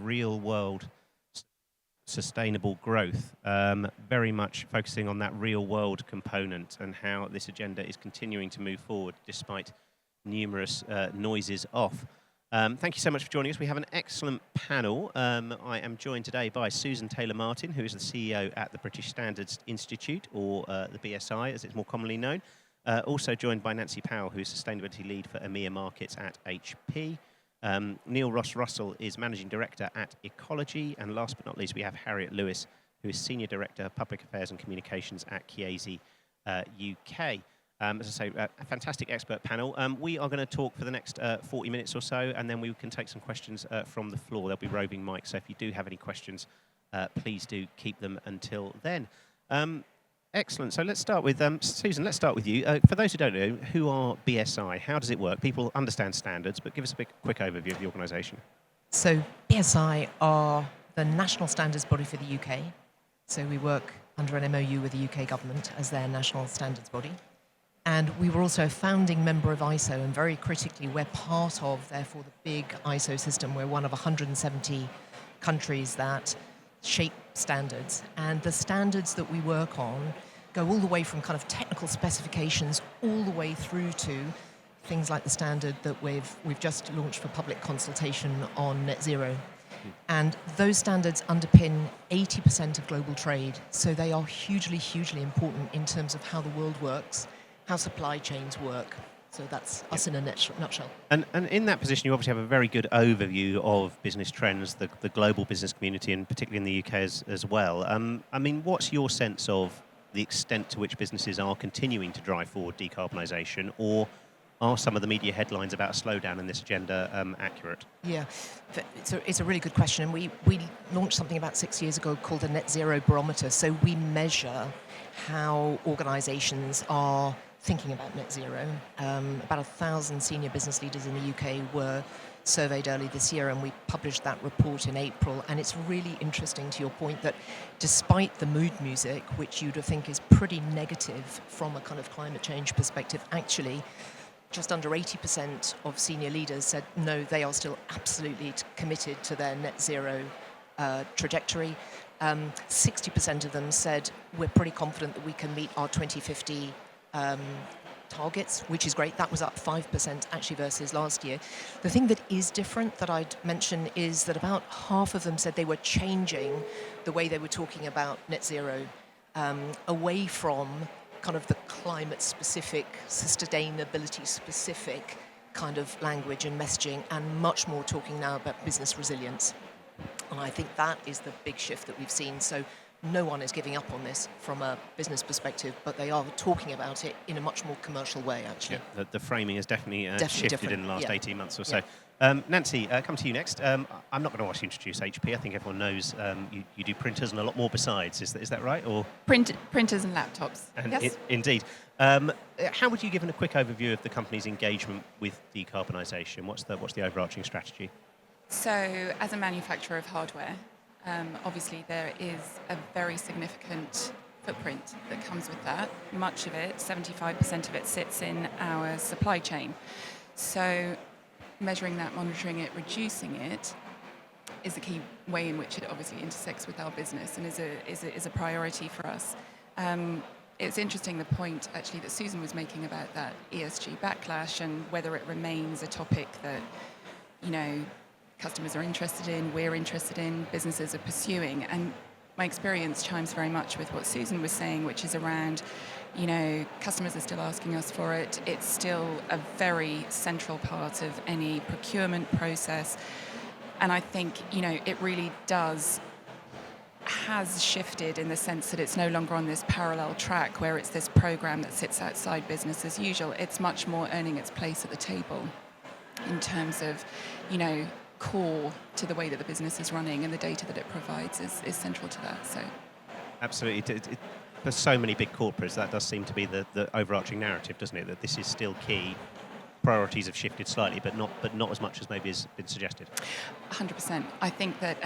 real world sustainable growth, very much focusing on that real world component and how this agenda is continuing to move forward despite numerous noises off. Thank you so much for joining us. We have an excellent panel. I am joined today by Susan Taylor-Martin, who is the CEO at the British Standards Institute, or the BSI as it's more commonly known. Also joined by Nancy Powell, who is Sustainability Lead for EMEA Markets at HP. Neil Ross Russell is Managing Director at Ecology. And last but not least, we have Harriet Lewis, who is Senior Director of Public Affairs and Communications at Chiesi UK. As I say, a fantastic expert panel. We are going to talk for the next 40 minutes or so, and then we can take some questions from the floor. There'll be roving mics, so if you do have any questions, please do keep them until then. Excellent. So let's start with, Susan, let's start with you. For those who don't know, who are BSI? How does it work? People understand standards, but give us a quick overview of the organisation. So BSI are the national standards body for the UK. So we work under an MOU with the UK government as their national standards body. And we were also a founding member of ISO, and very critically, we're part of, therefore, the big ISO system. We're one of 170 countries that shape standards. And the standards that we work on go all the way from kind of technical specifications all the way through to things like the standard that we've just launched for public consultation on net zero. And those standards underpin 80% of global trade. So they are hugely, hugely important in terms of how the world works, how supply chains work. So that's us in a nutshell. And in that position, you obviously have a very good overview of business trends, the global business community, and particularly in the UK as well. I mean, what's your sense of the extent to which businesses are continuing to drive forward decarbonisation, or are some of the media headlines about a slowdown in this agenda accurate? Yeah, it's a really good question. And we launched something about 6 years ago called a Net Zero Barometer. So we measure how organisations are thinking about net zero. About 1,000 senior business leaders in the UK were surveyed early this year, and we published that report in April. And it's really interesting, to your point, that despite the mood music, which you'd think is pretty negative from a kind of climate change perspective, actually just under 80% of senior leaders said no, they are still absolutely committed to their net zero trajectory. 60% of them said we're pretty confident that we can meet our 2050 targets, which is great. That was up 5% actually versus last year. The thing that is different that I'd mention is that about half of them said they were changing the way they were talking about net zero away from kind of the climate-specific, sustainability-specific kind of language and messaging, and much more talking now about business resilience. And I think that is the big shift that we've seen. So no one is giving up on this from a business perspective, but they are talking about it in a much more commercial way, actually. Yeah, the framing has definitely shifted different. in the last 18 months or so. Yeah. Nancy, come to you next. I'm not going to ask you to introduce HP. I think everyone knows you do printers and a lot more besides. Is that right? Or printers and laptops. And yes. Indeed. How would you give a quick overview of the company's engagement with decarbonisation? What's the overarching strategy? So, as a manufacturer of hardware, obviously there is a very significant footprint that comes with that. Much of it, 75% of it, sits in our supply chain. So measuring that, monitoring it, reducing it is a key way in which it obviously intersects with our business and is a priority for us. It's interesting, the point actually that Susan was making about that ESG backlash and whether it remains a topic that, customers are interested in, we're interested in, businesses are pursuing. And my experience chimes very much with what Susan was saying, which is around, customers are still asking us for it. It's still a very central part of any procurement process. And I think, it really has shifted in the sense that it's no longer on this parallel track where it's this program that sits outside business as usual. It's much more earning its place at the table in terms of, core to the way that the business is running, and the data that it provides is central to that. So, absolutely. For so many big corporates, that does seem to be the overarching narrative, doesn't it? That this is still key. priorities have shifted slightly, but not as much as maybe has been suggested. 100%. I think that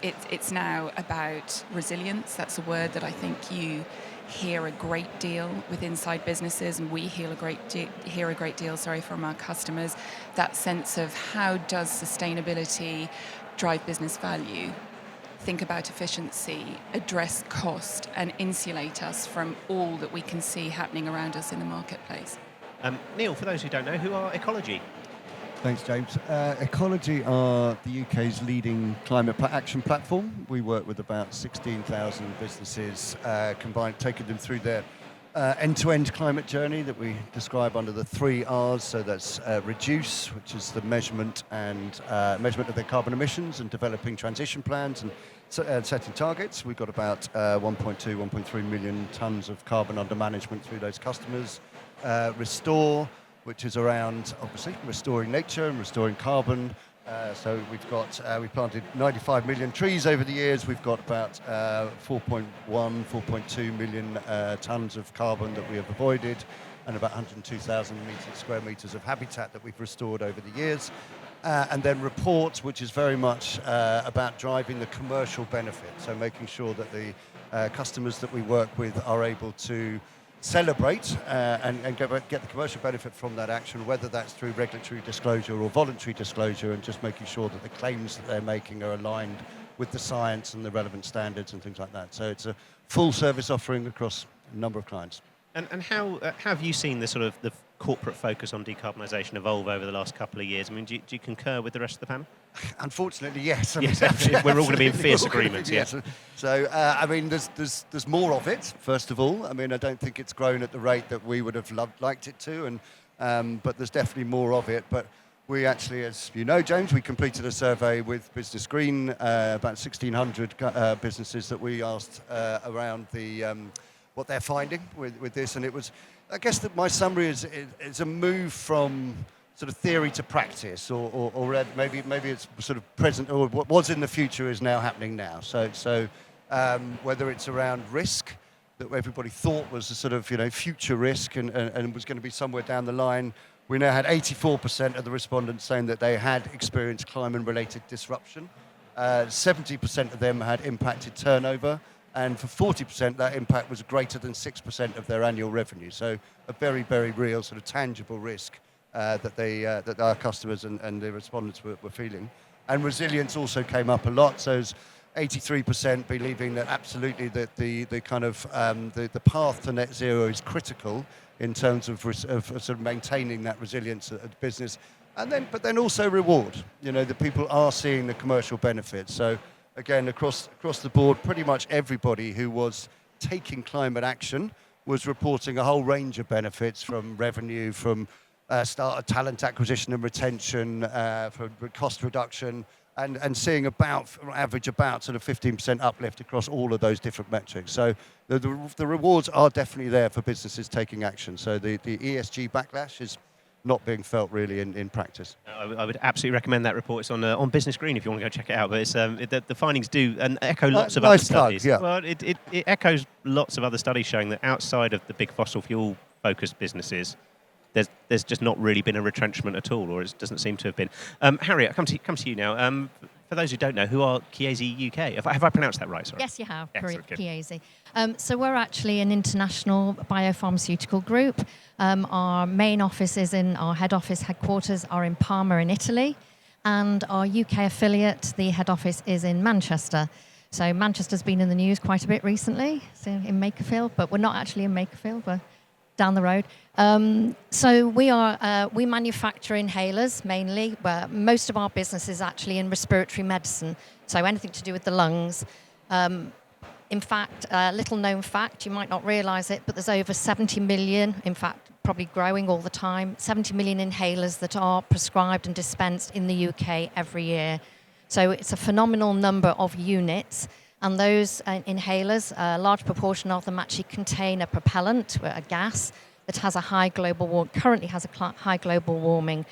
it's now about resilience. That's a word that I think you hear a great deal with inside businesses, and we hear a great deal from our customers. That sense of how does sustainability drive business value, think about efficiency, address cost, and insulate us from all that we can see happening around us in the marketplace. Neil, for those who don't know, who are Ecology? Thanks, James. Ecology are the UK's leading climate action platform. We work with about 16,000 businesses, combined, taking them through their end-to-end climate journey that we describe under the 3 Rs. So that's reduce, which is the measurement of their carbon emissions and developing transition plans and setting targets. We've got about 1.2, 1.3 million tonnes of carbon under management through those customers. Restore, which is around, obviously, restoring nature and restoring carbon. So we've planted 95 million trees over the years. We've got about 4.1, 4.2 million tonnes of carbon that we have avoided, and about 102,000 square metres of habitat that we've restored over the years. And then Report, which is very much about driving the commercial benefit, so making sure that the customers that we work with are able to celebrate and get the commercial benefit from that action, whether that's through regulatory disclosure or voluntary disclosure, and just making sure that the claims that they're making are aligned with the science and the relevant standards and things like that. So it's a full service offering across a number of clients. And how have you seen the sort of the corporate focus on decarbonisation evolve over the last couple of years? I mean, do you concur with the rest of the panel? Unfortunately, yes. Yes, we're all going to be in fierce agreement. Yes. So, I mean, there's more of it. First of all, I mean, I don't think it's grown at the rate that we would have liked it to, and but there's definitely more of it. But we actually, as you know, James, we completed a survey with Business Green, about 1,600 businesses that we asked around what they're finding with this, and it was, I guess that my summary is a move from sort of theory to practice, or maybe it's sort of present, or what was in the future is now happening now. So whether it's around risk that everybody thought was a sort of future risk and was going to be somewhere down the line, we now had 84% of the respondents saying that they had experienced climate-related disruption. 70% of them had impacted turnover. And for 40%, that impact was greater than 6% of their annual revenue. So a very, very real sort of tangible risk that our customers and the respondents were feeling. And resilience also came up a lot. So it's 83% believing that absolutely that the kind of the path to net zero is critical in terms of sort of maintaining that resilience at the business. But then also reward. The people are seeing the commercial benefits. So again, across the board, pretty much everybody who was taking climate action was reporting a whole range of benefits, from revenue, from talent acquisition and retention, for cost reduction, and seeing average about sort of 15% uplift across all of those different metrics. So the rewards are definitely there for businesses taking action. So the ESG backlash is not being felt really in practice. I would absolutely recommend that report. It's on Business Green if you want to go check it out. But it's the findings do and echo lots of other studies. Plug, yeah. Well, it echoes lots of other studies showing that outside of the big fossil fuel focused businesses, there's just not really been a retrenchment at all, or it doesn't seem to have been. Harriet, I come to you now. For those who don't know, who are Chiesi UK? Have I pronounced that right? Sorry. Yes, you have. Excellent, Chiesi. So we're actually an international biopharmaceutical group. Our main office is our head office headquarters are in Parma in Italy, and our UK affiliate, the head office, is in Manchester. So Manchester's been in the news quite a bit recently, so in Makerfield, but we're not actually in Makerfield. We're down the road. So we manufacture inhalers mainly, but most of our business is actually in respiratory medicine, so anything to do with the lungs. In fact, a little known fact, you might not realise it, but there's over 70 million, in fact, probably growing all the time, 70 million inhalers that are prescribed and dispensed in the UK every year. So it's a phenomenal number of units. And those inhalers, a large proportion of them actually contain a propellant, a gas, that has currently has a high global warming.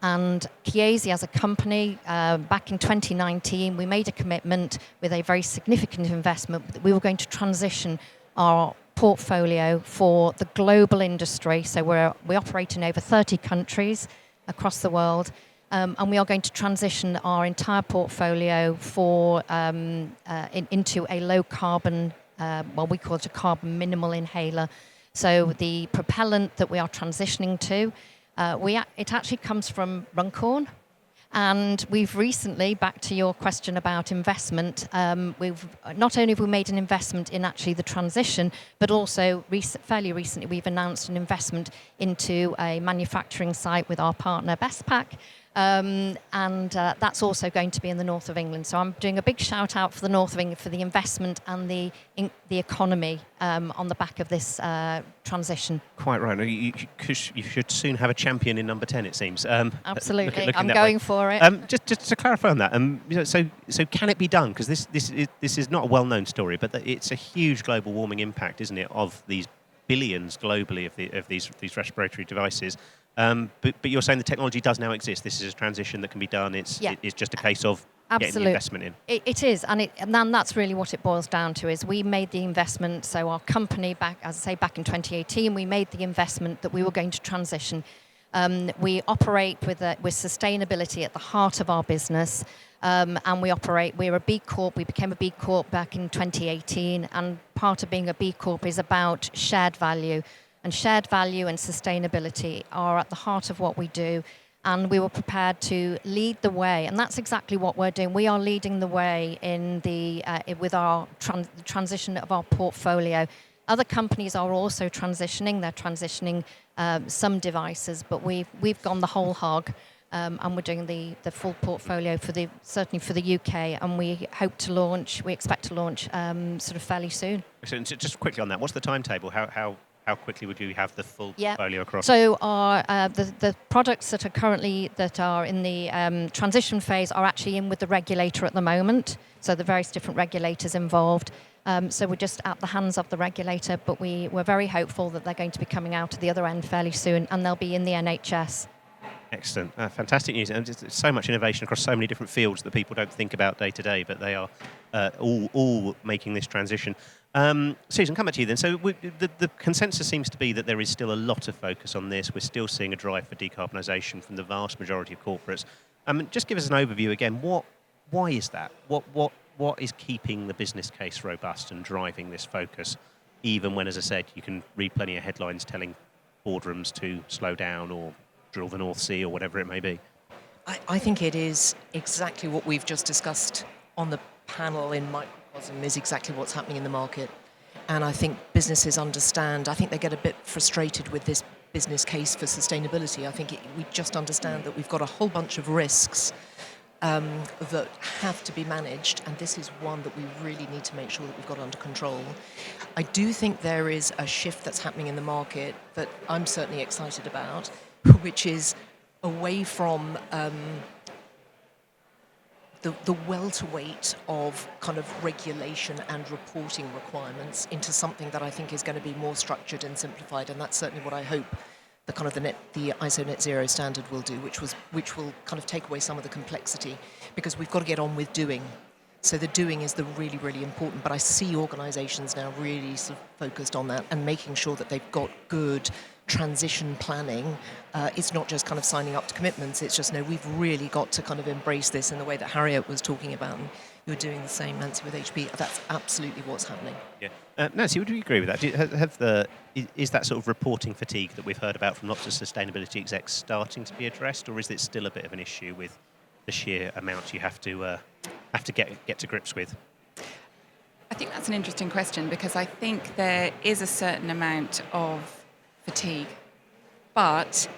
And Chiesi as a company, back in 2019, we made a commitment with a very significant investment that we were going to transition our portfolio for the global industry. So we operate in over 30 countries across the world. And we are going to transition our entire portfolio into a low carbon, we call it a carbon minimal inhaler. So the propellant that we are transitioning to, it actually comes from Runcorn. And we've recently, back to your question about investment, we've not only have we made an investment in actually the transition, but also fairly recently we've announced an investment into a manufacturing site with our partner Bestpac. And that's also going to be in the north of England. So I'm doing a big shout out for the north of England for the investment and the economy on the back of this transition. Quite right. You should soon have a champion in number 10, it seems. Absolutely, looking I'm that going way. for it. Just to clarify on that, so can it be done? Because this is not a well-known story, but it's a huge global warming impact, isn't it, of these billions globally of these respiratory devices. But you're saying the technology does now exist. This is a transition that can be done. It's just a case of getting the investment in. It is, and then that's really what it boils down to. Is we made the investment. So our company back in 2018, we made the investment that we were going to transition. We operate with sustainability at the heart of our business, and we're a B Corp. We became a B Corp back in 2018, and part of being a B Corp is about shared value. And shared value and sustainability are at the heart of what we do. And we were prepared to lead the way. And that's exactly what we're doing. We are leading the way with our transition of our portfolio. Other companies are also transitioning. They're transitioning some devices, but we've gone the whole hog. And we're doing the full portfolio certainly for the UK, and we expect to launch sort of fairly soon. So just quickly on that, what's the timetable? How quickly would you have the full portfolio across? So our the products that are in the transition phase are actually in with the regulator at the moment. So the various different regulators involved. So we're just at the hands of the regulator, but we're very hopeful that they're going to be coming out at the other end fairly soon, and they'll be in the NHS. Excellent. Fantastic news. And there's so much innovation across so many different fields that people don't think about day to day, but they are all making this transition. Susan, come back to you then. So the consensus seems to be that there is still a lot of focus on this. We're still seeing a drive for decarbonisation from the vast majority of corporates. Just give us an overview again. Why is that? What is keeping the business case robust and driving this focus, even when, as I said, you can read plenty of headlines telling boardrooms to slow down or drill the North Sea or whatever it may be? I think it is exactly what we've just discussed on the panel in Microcosm is exactly what's happening in the market. And I think businesses understand. I think they get a bit frustrated with this business case for sustainability. I think we just understand that we've got a whole bunch of risks that have to be managed, and this is one that we really need to make sure that we've got under control. I do think there is a shift that's happening in the market that I'm certainly excited about, which is away from the welterweight of kind of regulation and reporting requirements into something that I think is going to be more structured and simplified, and that's certainly what I hope the ISO Net Zero standard will do, which will kind of take away some of the complexity, because we've got to get on with doing. So the doing is the really, really important, but I see organisations now really sort of focused on that and making sure that they've got good transition planning. It's not just kind of signing up to commitments, it's just, no, we've really got to kind of embrace this in the way that Harriet was talking about, and you're doing the same, Nancy, with HP. That's absolutely what's happening. Yeah. Nancy, would you agree with that? Is that sort of reporting fatigue that we've heard about from lots of sustainability execs starting to be addressed, or is it still a bit of an issue with the sheer amount you have to get to grips with? I think that's an interesting question, because I think there is a certain amount of fatigue, but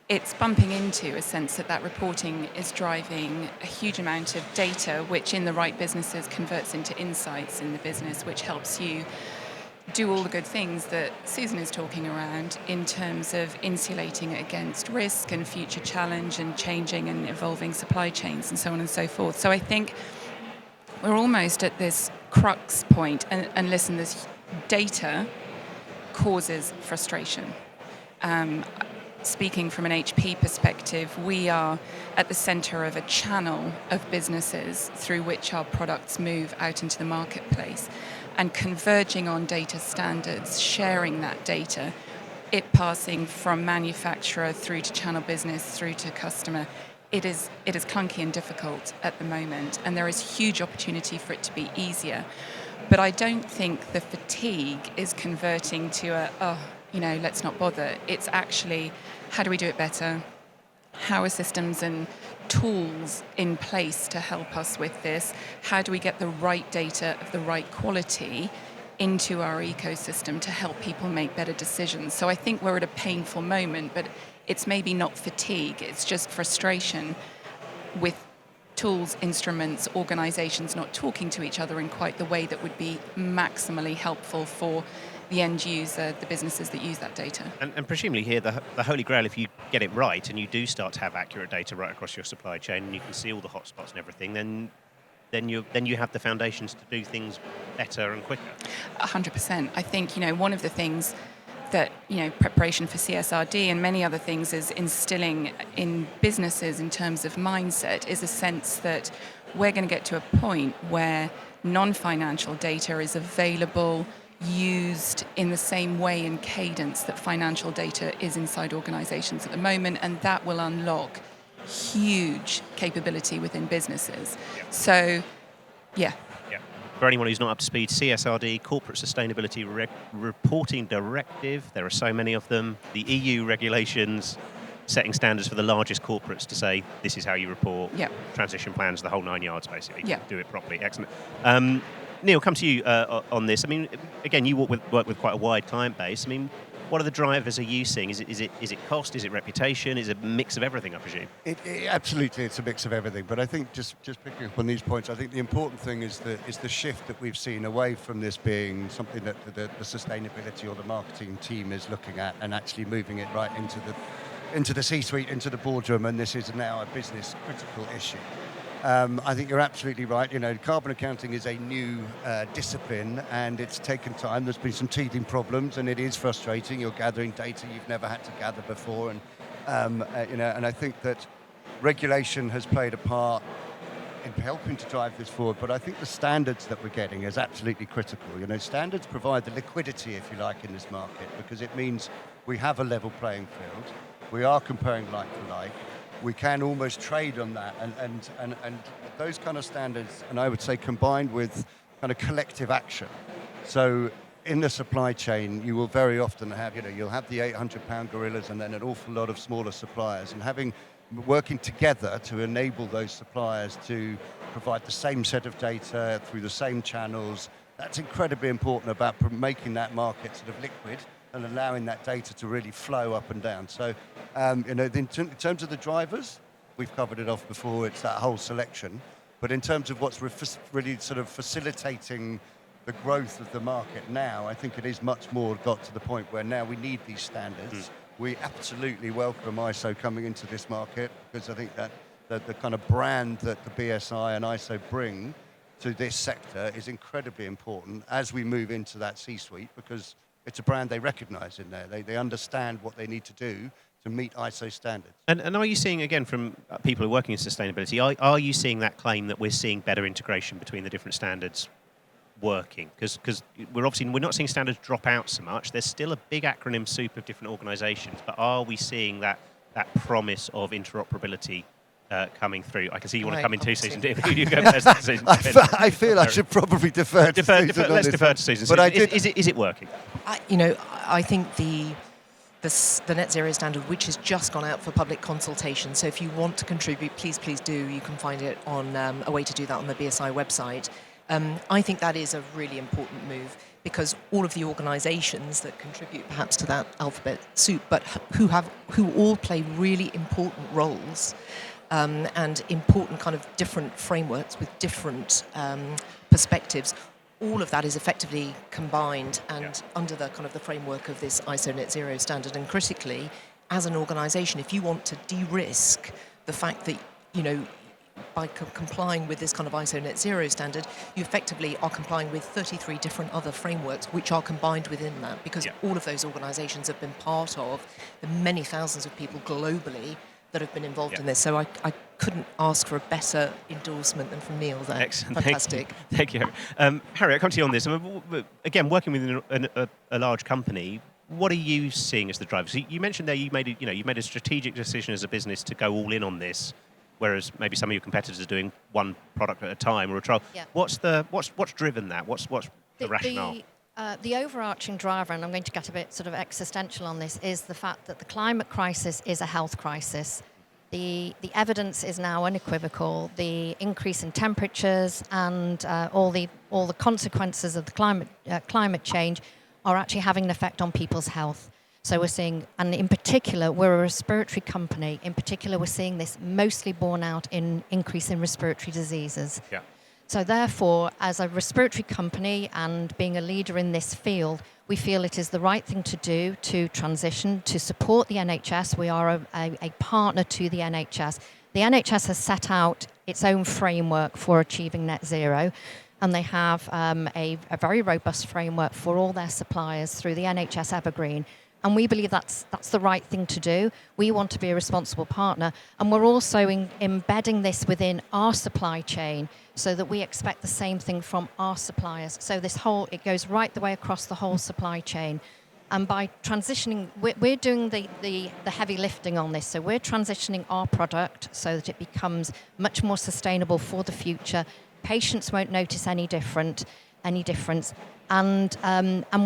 it's bumping into a sense that reporting is driving a huge amount of data, which in the right businesses converts into insights in the business, which helps you do all the good things that Susan is talking around in terms of insulating against risk and future challenge and changing and evolving supply chains and so on and so forth. So I think we're almost at this crux point, and listen, this data causes frustration. Speaking from an HP perspective, we are at the centre of a channel of businesses through which our products move out into the marketplace. and converging on data standards, sharing that data, it passing from manufacturer through to channel business, through to customer, it is clunky and difficult at the moment, and there is huge opportunity for it to be easier. But I don't think the fatigue is converting to let's not bother. It's actually, how do we do it better? How are systems and tools in place to help us with this? How do we get the right data of the right quality into our ecosystem to help people make better decisions? So I think we're at a painful moment, but it's maybe not fatigue, it's just frustration with tools, instruments, organizations not talking to each other in quite the way that would be maximally helpful for the end user, the businesses that use that data. And presumably here, the holy grail, if you get it right and you do start to have accurate data right across your supply chain and you can see all the hotspots and everything, then you have the foundations to do things better and quicker. 100%. I think, one of the things that, preparation for CSRD and many other things is instilling in businesses in terms of mindset is a sense that we're going to get to a point where non-financial data is available, used in the same way and cadence that financial data is inside organizations at the moment, and that will unlock huge capability within businesses. So, yeah. For anyone who's not up to speed, CSRD, Corporate Sustainability Reporting Directive, there are so many of them. The EU regulations setting standards for the largest corporates to say, this is how you report, transition plans, the whole 9 yards, basically. Do it properly. Excellent. Neil, come to you on this. I mean, again, you work with quite a wide client base. I mean, what are the drivers are you seeing? Is it cost? Is it reputation? Is it a mix of everything, I presume? Absolutely, it's a mix of everything. But I think just picking up on these points, I think the important thing is the shift that we've seen away from this being something that the sustainability or the marketing team is looking at, and actually moving it right into the C-suite, into the boardroom, and this is now a business critical issue. I think you're absolutely right. Carbon accounting is a new discipline, and it's taken time. There's been some teething problems, and it is frustrating. You're gathering data you've never had to gather before, and and I think that regulation has played a part in helping to drive this forward. But I think the standards that we're getting is absolutely critical. Standards provide the liquidity, if you like, in this market, because it means we have a level playing field. We are comparing like for like. We can almost trade on that, and those kind of standards, and I would say combined with kind of collective action. So in the supply chain, you will very often have, you'll have the 800-pound gorillas and then an awful lot of smaller suppliers, and working together to enable those suppliers to provide the same set of data through the same channels. That's incredibly important about making that market sort of liquid and allowing that data to really flow up and down. So, in terms of the drivers, we've covered it off before, it's that whole selection. But in terms of what's really sort of facilitating the growth of the market now, I think it is much more got to the point where now we need these standards. We absolutely welcome ISO coming into this market, because I think that the kind of brand that the BSI and ISO bring to this sector is incredibly important as we move into that C-suite, because it's a brand they recognise in there. They understand what they need to do to meet ISO standards. And are you seeing, again, from people who are working in sustainability, are you seeing that claim that we're seeing better integration between the different standards working? Because we're not seeing standards drop out so much. There's still a big acronym soup of different organisations, but are we seeing that promise of interoperability coming through? I can see you want to come in too, Susan. You go first, Susan. I feel I should probably defer to Susan. Let's defer to Susan. But is it working? I think the Net Zero standard, which has just gone out for public consultation, so if you want to contribute, please do. You can find it on a way to do that on the BSI website. I think that is a really important move, because all of the organisations that contribute perhaps to that alphabet soup, but who all play really important roles, and important kind of different frameworks with different perspectives. All of that is effectively combined and under the kind of the framework of this ISO Net Zero standard. And critically, as an organisation, if you want to de-risk the fact that, by complying with this kind of ISO Net Zero standard, you effectively are complying with 33 different other frameworks which are combined within that, because all of those organisations have been part of the many thousands of people globally that have been involved Yeah. in this. So I couldn't ask for a better endorsement than from Neil there. Excellent. Fantastic. Thank you. Harry, I'll come to you on this. Again, working with a large company, what are you seeing as the drivers? You mentioned there you made a strategic decision as a business to go all in on this, whereas maybe some of your competitors are doing one product at a time or a trial. Yeah. What's driven that? What's the rationale? The overarching driver, and I'm going to get a bit sort of existential on this, is the fact that the climate crisis is a health crisis. The evidence is now unequivocal. The increase in temperatures and all the consequences of the climate change are actually having an effect on people's health. So we're seeing, and in particular, we're a respiratory company. In particular, we're seeing this mostly borne out in increase in respiratory diseases. Yeah. So therefore, as a respiratory company and being a leader in this field, we feel it is the right thing to do to transition, to support the NHS. We are a partner to the NHS. The NHS has set out its own framework for achieving net zero, and they have a very robust framework for all their suppliers through the NHS Evergreen. And we believe that's the right thing to do. We want to be a responsible partner. And we're also embedding this within our supply chain so that we expect the same thing from our suppliers. So it goes right the way across the whole supply chain. And by transitioning, we're doing the heavy lifting on this. So we're transitioning our product so that it becomes much more sustainable for the future. Patients won't notice any difference. And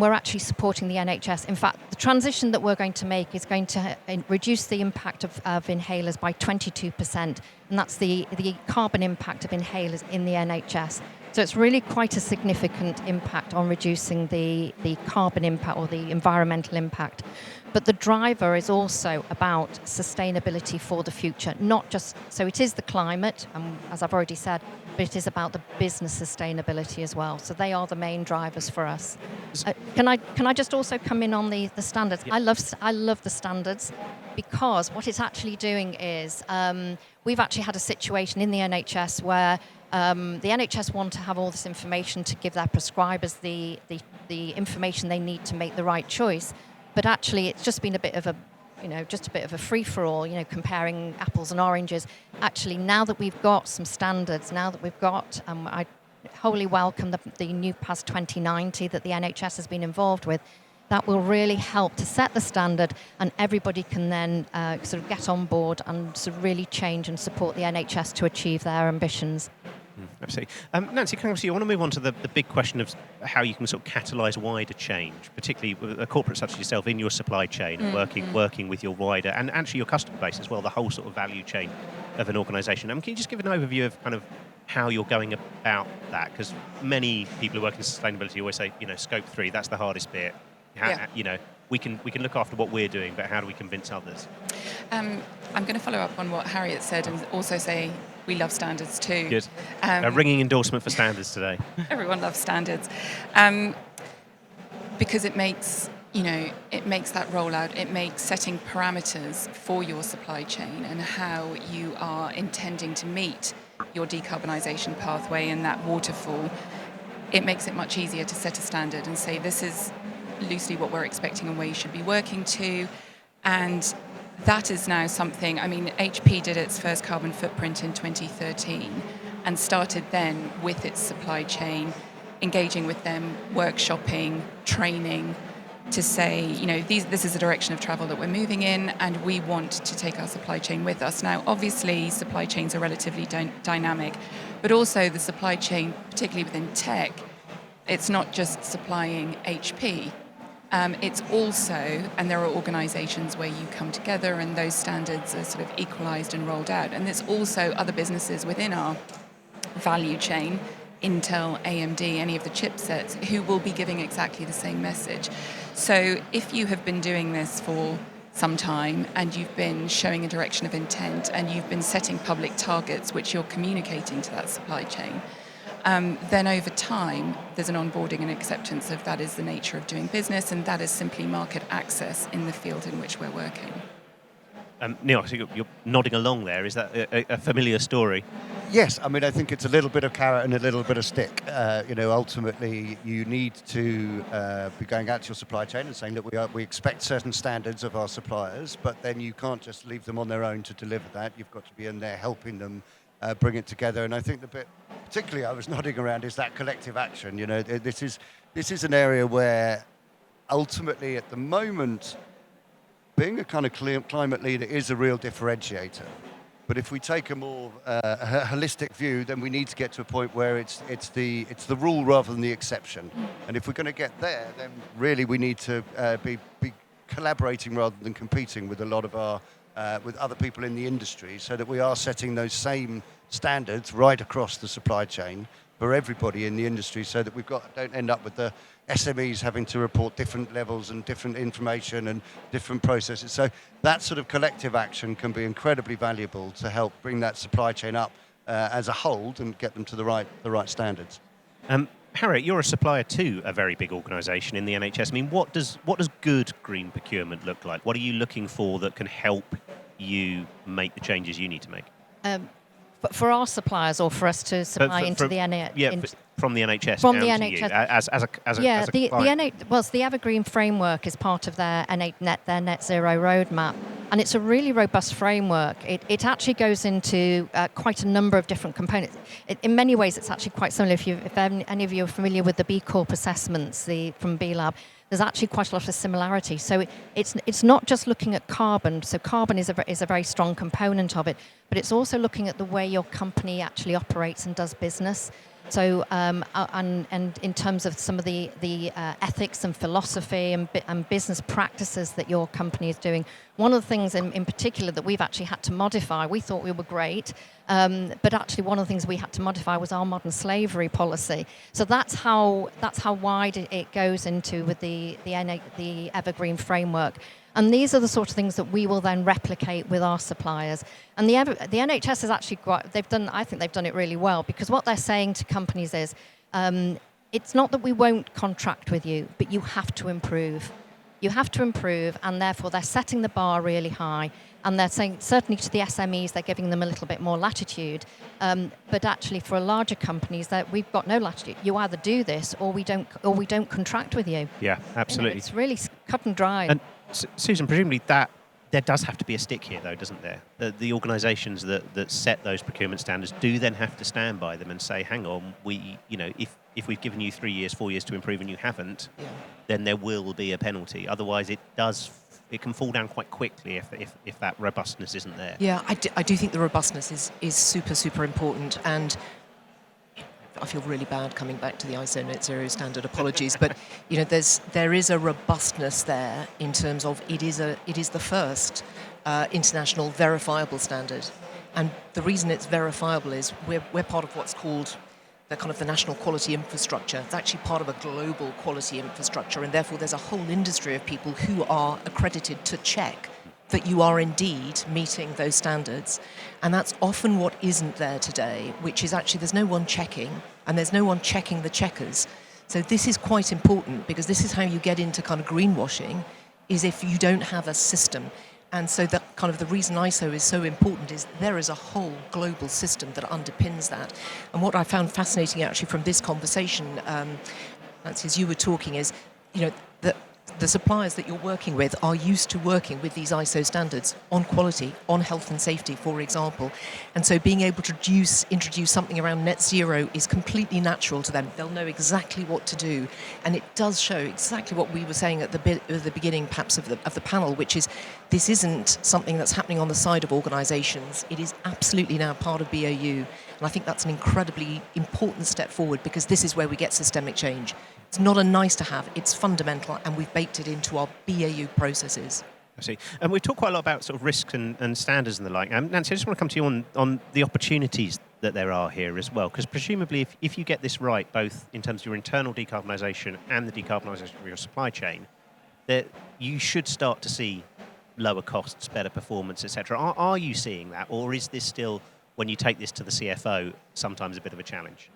we're actually supporting the NHS. In fact, the transition that we're going to make is going to reduce the impact of inhalers by 22%, and that's the carbon impact of inhalers in the NHS. So it's really quite a significant impact on reducing the carbon impact or the environmental impact. But the driver is also about sustainability for the future, not just, so it is the climate, as I've already said, but it is about the business sustainability as well. So they are the main drivers for us. Can I just also come in on the standards? Yeah. I love the standards, because what it's actually doing is we've actually had a situation in the NHS where the NHS want to have all this information to give their prescribers the information they need to make the right choice. But actually, it's just been a bit of a free-for-all, comparing apples and oranges. Actually, now that we've got some standards, I wholly welcome the new PAS 2090 that the NHS has been involved with. That will really help to set the standard, and everybody can then sort of get on board and sort of really change and support the NHS to achieve their ambitions. Absolutely. Nancy, can I ask you, I want to move on to the big question of how you can sort of catalyse wider change, particularly with a corporate such as yourself in your supply chain, and working with your wider, and actually your customer base as well, the whole sort of value chain of an organisation. Can you just give an overview of kind of how you're going about that? Because many people who work in sustainability always say, Scope 3, that's the hardest bit. We can look after what we're doing, but how do we convince others? I'm going to follow up on what Harriet said and also say we love standards too. Good. A ringing endorsement for standards today. Everyone loves standards. Because it makes that rollout, it makes setting parameters for your supply chain and how you are intending to meet your decarbonisation pathway and that waterfall. It makes it much easier to set a standard and say this is loosely what we're expecting and where you should be working to. And that is now something, HP did its first carbon footprint in 2013 and started then with its supply chain, engaging with them, workshopping, training, to say, this is the direction of travel that we're moving in, and we want to take our supply chain with us. Now, obviously, supply chains are relatively dynamic, but also the supply chain, particularly within tech, it's not just supplying HP. It's also, and there are organisations where you come together and those standards are sort of equalised and rolled out. And there's also other businesses within our value chain, Intel, AMD, any of the chipsets, who will be giving exactly the same message. So if you have been doing this for some time and you've been showing a direction of intent and you've been setting public targets which you're communicating to that supply chain, then over time, there's an onboarding and acceptance of that is the nature of doing business, and that is simply market access in the field in which we're working. Neil, I see you're nodding along there. Is that a familiar story? Yes, I mean, I think it's a little bit of carrot and a little bit of stick. Ultimately, you need to be going out to your supply chain and saying that we expect certain standards of our suppliers, but then you can't just leave them on their own to deliver that. You've got to be in there helping them bring it together. And I think the bit, particularly, I was nodding around, is that collective action. This is an area where ultimately, at the moment, being a kind of climate leader is a real differentiator. But if we take a more holistic view, then we need to get to a point where it's the rule rather than the exception. And if we're going to get there, then really we need to be collaborating rather than competing with a lot of our with other people in the industry, so that we are setting those same standards right across the supply chain for everybody in the industry, so that don't end up with the SMEs having to report different levels and different information and different processes. So that sort of collective action can be incredibly valuable to help bring that supply chain up as a whole and get them to the right standards. Harriet, you're a supplier to a very big organisation in the NHS. I mean, what does good green procurement look like? What are you looking for that can help you make the changes you need to make? For our suppliers, or for us to supply into the NHS? Yeah, from the NHS from down the to NHS. you, as a client. The Evergreen framework is part of their net zero roadmap, and it's a really robust framework. It actually goes into quite a number of different components. In many ways, it's actually quite similar. If any of you are familiar with the B Corp assessments from B Lab, there's actually quite a lot of similarity. So it's not just looking at carbon. So carbon is a very strong component of it, but it's also looking at the way your company actually operates and does business. So and in terms of some of the ethics and philosophy and business practices that your company is doing. One of the things in particular that we've actually had to modify, we thought we were great, but actually one of the things we had to modify was our modern slavery policy. So that's how wide it goes into with the Evergreen framework. And these are the sort of things that we will then replicate with our suppliers. And the NHS is actually I think they've done it really well, because what they're saying to companies is, it's not that we won't contract with you, but you have to improve. You have to improve, and therefore they're setting the bar really high. And they're saying, certainly to the SMEs, they're giving them a little bit more latitude. But actually, for larger companies, that we've got no latitude. You either do this, or we don't contract with you. Yeah, absolutely. It's really cut and dry. And Susan, presumably that there does have to be a stick here, though, doesn't there? The organisations that set those procurement standards do then have to stand by them and say, hang on, if we've given you 3 years, 4 years to improve and you haven't, then there will be a penalty. Otherwise, it can fall down quite quickly if that robustness isn't there. Yeah, I do think the robustness is super, super important. And I feel really bad coming back to the ISO Net Zero standard. Apologies, but there is a robustness there in terms of it is the first international verifiable standard, and the reason it's verifiable is we're part of what's called the national quality infrastructure. It's actually part of a global quality infrastructure, and therefore there's a whole industry of people who are accredited to check that you are indeed meeting those standards. And that's often what isn't there today, which is actually there's no one checking, and there's no one checking the checkers. So this is quite important, because this is how you get into kind of greenwashing, is if you don't have a system. And so that kind of the reason ISO is so important is there is a whole global system that underpins that. And what I found fascinating actually from this conversation, Nancy, as you were talking, is that the suppliers that you're working with are used to working with these ISO standards on quality, on health and safety, for example. And so being able to introduce something around net zero is completely natural to them. They'll know exactly what to do. And it does show exactly what we were saying at the beginning, perhaps, of the panel, which is this isn't something that's happening on the side of organisations. It is absolutely now part of BAU. And I think that's an incredibly important step forward, because this is where we get systemic change. It's not a nice to have, it's fundamental, and we've baked it into our BAU processes. I see. And we've talked quite a lot about sort of risks and standards and the like. Nancy, I just want to come to you on the opportunities that there are here as well, because presumably if you get this right, both in terms of your internal decarbonisation and the decarbonisation of your supply chain, that you should start to see lower costs, better performance, etc. Are you seeing that, or is this still, when you take this to the CFO, sometimes a bit of a challenge?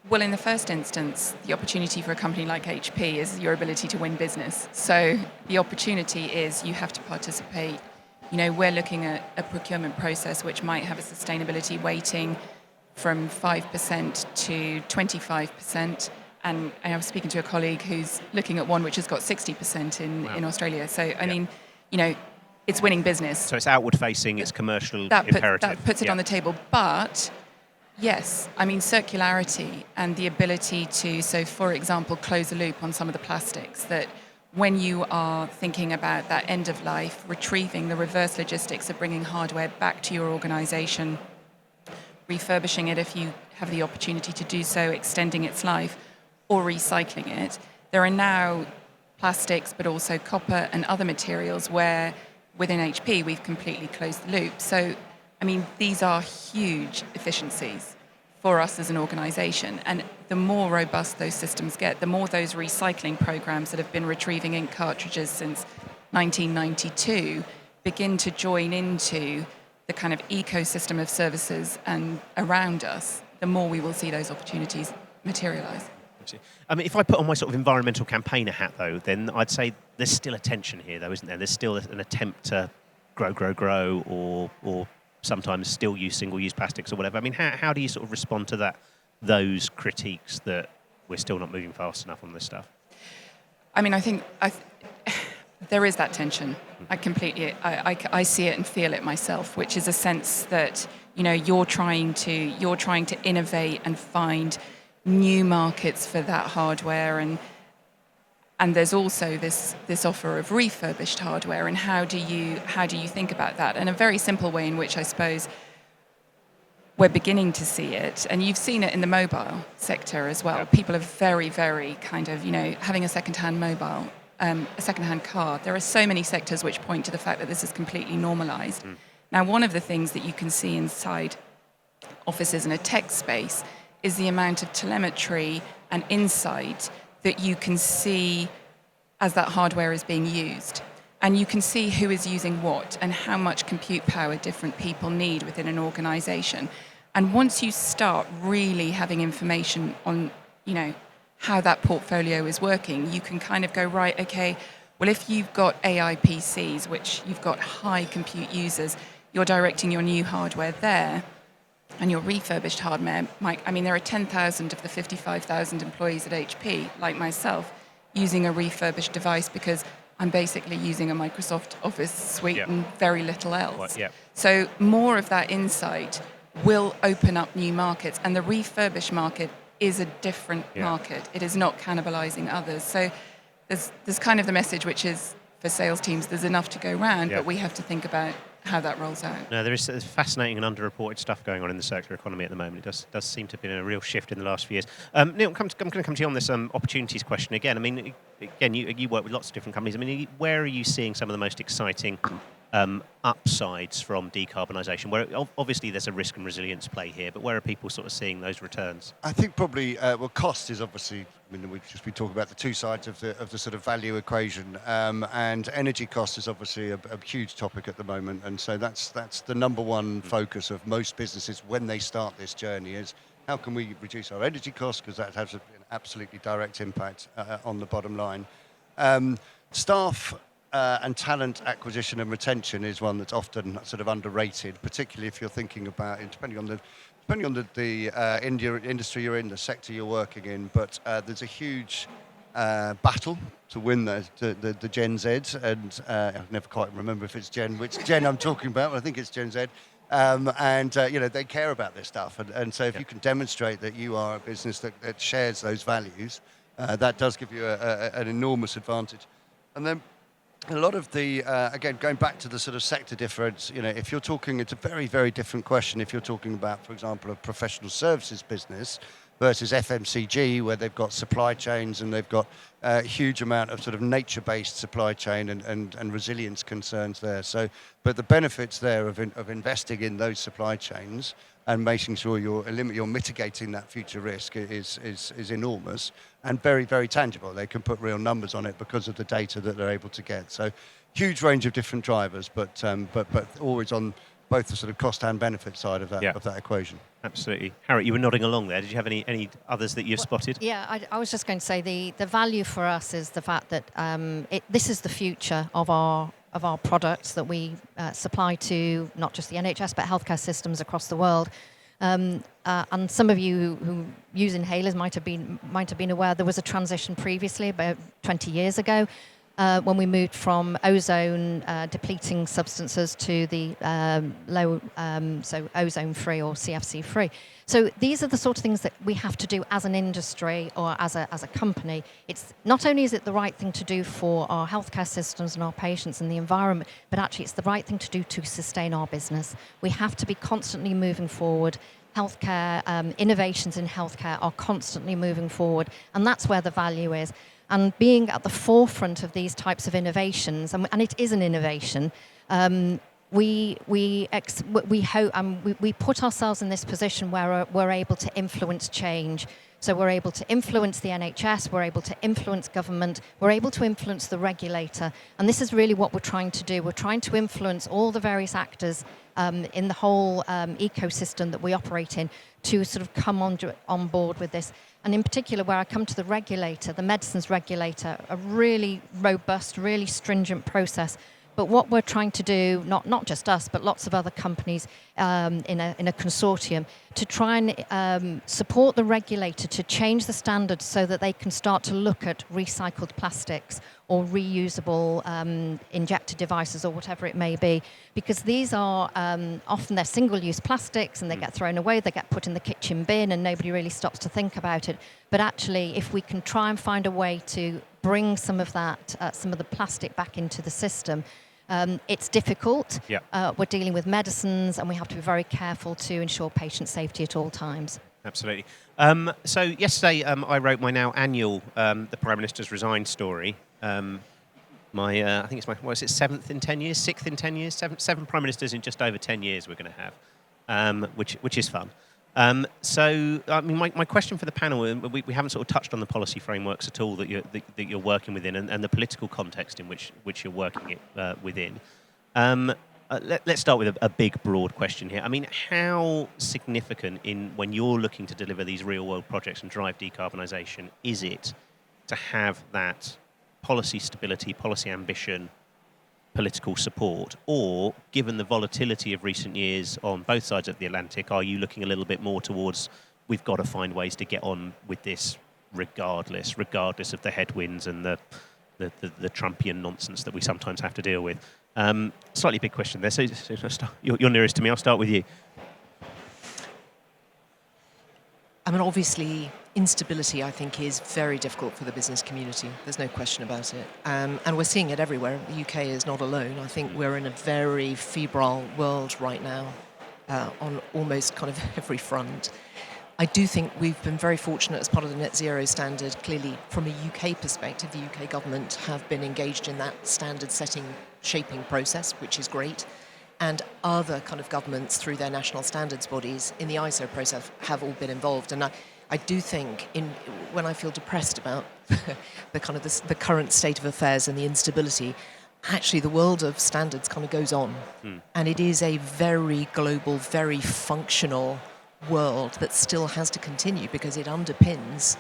Well, in the first instance, the opportunity for a company like HP is your ability to win business. So the opportunity is you have to participate we're looking at a procurement process which might have a sustainability weighting from 5% to 25%. And I was speaking to a colleague who's looking at one which has got 60% in Australia. So, I mean, it's winning business. So it's outward facing, it's commercial imperative. That puts it on the table. But yes, I mean, circularity and the ability to, so for example, close the loop on some of the plastics, that when you are thinking about that end of life, retrieving the reverse logistics of bringing hardware back to your organization, refurbishing it if you have the opportunity to do so, extending its life, or recycling it. There are now plastics, but also copper and other materials where within HP we've completely closed the loop. So, I mean, these are huge efficiencies for us as an organization. And the more robust those systems get, the more those recycling programs that have been retrieving ink cartridges since 1992 begin to join into the kind of ecosystem of services and around us, the more we will see those opportunities materialize. I mean, if I put on my sort of environmental campaigner hat, though, then I'd say there's still a tension here, though, isn't there? There's still an attempt to grow, or sometimes still use single-use plastics or whatever. I mean, how do you sort of respond to those critiques that we're still not moving fast enough on this stuff? I mean, I think there is that tension. I see it and feel it myself, which is a sense that you're trying to innovate and find new markets for that hardware, and there's also this offer of refurbished hardware, and how do you think about that? And a very simple way in which I suppose we're beginning to see it, and you've seen it in the mobile sector as well. People are very, very kind of having a second-hand mobile, a second-hand car. There are so many sectors which point to the fact that this is completely normalized. Now, one of the things that you can see inside offices in a tech space is the amount of telemetry and insight that you can see as that hardware is being used. And you can see who is using what and how much compute power different people need within an organization. And once you start really having information on, how that portfolio is working, you can kind of go, right, okay, well, if you've got AI PCs, which you've got high compute users, you're directing your new hardware there. And your refurbished hardware there are 10,000 of the 55,000 employees at HP, like myself, using a refurbished device because I'm basically using a Microsoft Office suite and very little else. So more of that insight will open up new markets, and the refurbished market is a different market. It is not cannibalizing others. So there's kind of the message, which is for sales teams, there's enough to go around, but we have to think about how that rolls out. No, there's fascinating and underreported stuff going on in the circular economy at the moment. It does seem to have been a real shift in the last few years. Neil, I'm going to come to you on this opportunities question again. I mean, again, you work with lots of different companies. I mean, where are you seeing some of the most exciting upsides from decarbonisation? Where obviously there's a risk and resilience play here, but where are people sort of seeing those returns? I think probably cost is obviously. I mean, we've just been talking about the two sides of the sort of value equation, and energy cost is obviously a huge topic at the moment, and so that's the number one focus of most businesses when they start this journey is how can we reduce our energy costs, because that has an absolutely direct impact on the bottom line. Staff and talent acquisition and retention is one that's often sort of underrated, particularly if you're thinking about it, depending on the industry you're in, the sector you're working in. But there's a huge battle to win the Gen Z, and I never quite remember if it's which Gen I'm talking about. I think it's Gen Z. They care about this stuff, and so if you can demonstrate that you are a business that shares those values, that does give you an enormous advantage. And then a lot of the, again, going back to the sort of sector difference, if you're talking, it's a very, very different question if you're talking about, for example, a professional services business versus FMCG, where they've got supply chains and they've got a huge amount of sort of nature-based supply chain and resilience concerns there. So, but the benefits there of investing in those supply chains and making sure you're mitigating that future risk is enormous and very, very tangible. They can put real numbers on it because of the data that they're able to get. So, huge range of different drivers, but always on both the sort of cost and benefit side of that equation. Absolutely. Harriet, you were nodding along there. Did you have any others that you've spotted? Yeah, I was just going to say the value for us is the fact that this is the future of our of our products that we supply to not just the NHS but healthcare systems across the world. And some of you who use inhalers might have been aware there was a transition previously about 20 years ago when we moved from ozone depleting substances to the low, so ozone free or CFC free. So these are the sort of things that we have to do as an industry or as a company. It's not only is it the right thing to do for our healthcare systems and our patients and the environment, but actually it's the right thing to do to sustain our business. We have to be constantly moving forward. Healthcare, innovations in healthcare are constantly moving forward, and that's where the value is. And being at the forefront of these types of innovations, and it is an innovation, we put ourselves in this position where we're able to influence change. So we're able to influence the NHS, we're able to influence government, we're able to influence the regulator. And this is really what we're trying to do. We're trying to influence all the various actors in the whole ecosystem that we operate in to sort of come on board with this. And in particular, where I come to the regulator, the medicines regulator, a really robust, really stringent process. But what we're trying to do, not just us, but lots of other companies in a consortium, to try and support the regulator to change the standards so that they can start to look at recycled plastics or reusable injector devices or whatever it may be. Because these are often they're single-use plastics and they get thrown away, they get put in the kitchen bin and nobody really stops to think about it. But actually, if we can try and find a way to bring some of that, some of the plastic back into the system, it's difficult. Yeah. We're dealing with medicines and we have to be very careful to ensure patient safety at all times. Absolutely. So yesterday I wrote my now annual The Prime Minister's Resigned story. I think it's seventh in 10 years, sixth in 10 years, seven Prime Ministers in just over 10 years we're going to have, which is fun. So, I mean, my question for the panel, we haven't sort of touched on the policy frameworks at all that you're working within, and the political context in which you're working within. Let's start with a big, broad question here. I mean, how significant when you're looking to deliver these real-world projects and drive decarbonisation is it to have that policy stability, policy ambition, political support, or given the volatility of recent years on both sides of the Atlantic, are you looking a little bit more towards we've got to find ways to get on with this regardless of the headwinds and the Trumpian nonsense that we sometimes have to deal with? Slightly big question there. So you're nearest to me. I'll start with you. I mean, obviously, instability, I think, is very difficult for the business community. There's no question about it. And we're seeing it everywhere. The UK is not alone. I think we're in a very febrile world right now on almost kind of every front. I do think we've been very fortunate as part of the Net Zero standard. Clearly, from a UK perspective, the UK government have been engaged in that standard setting, shaping process, which is great. And other kind of governments through their national standards bodies in the ISO process have all been involved. And I do think when I feel depressed about the current state of affairs and the instability, actually the world of standards kind of goes on. And it is a very global, very functional world that still has to continue because it underpins,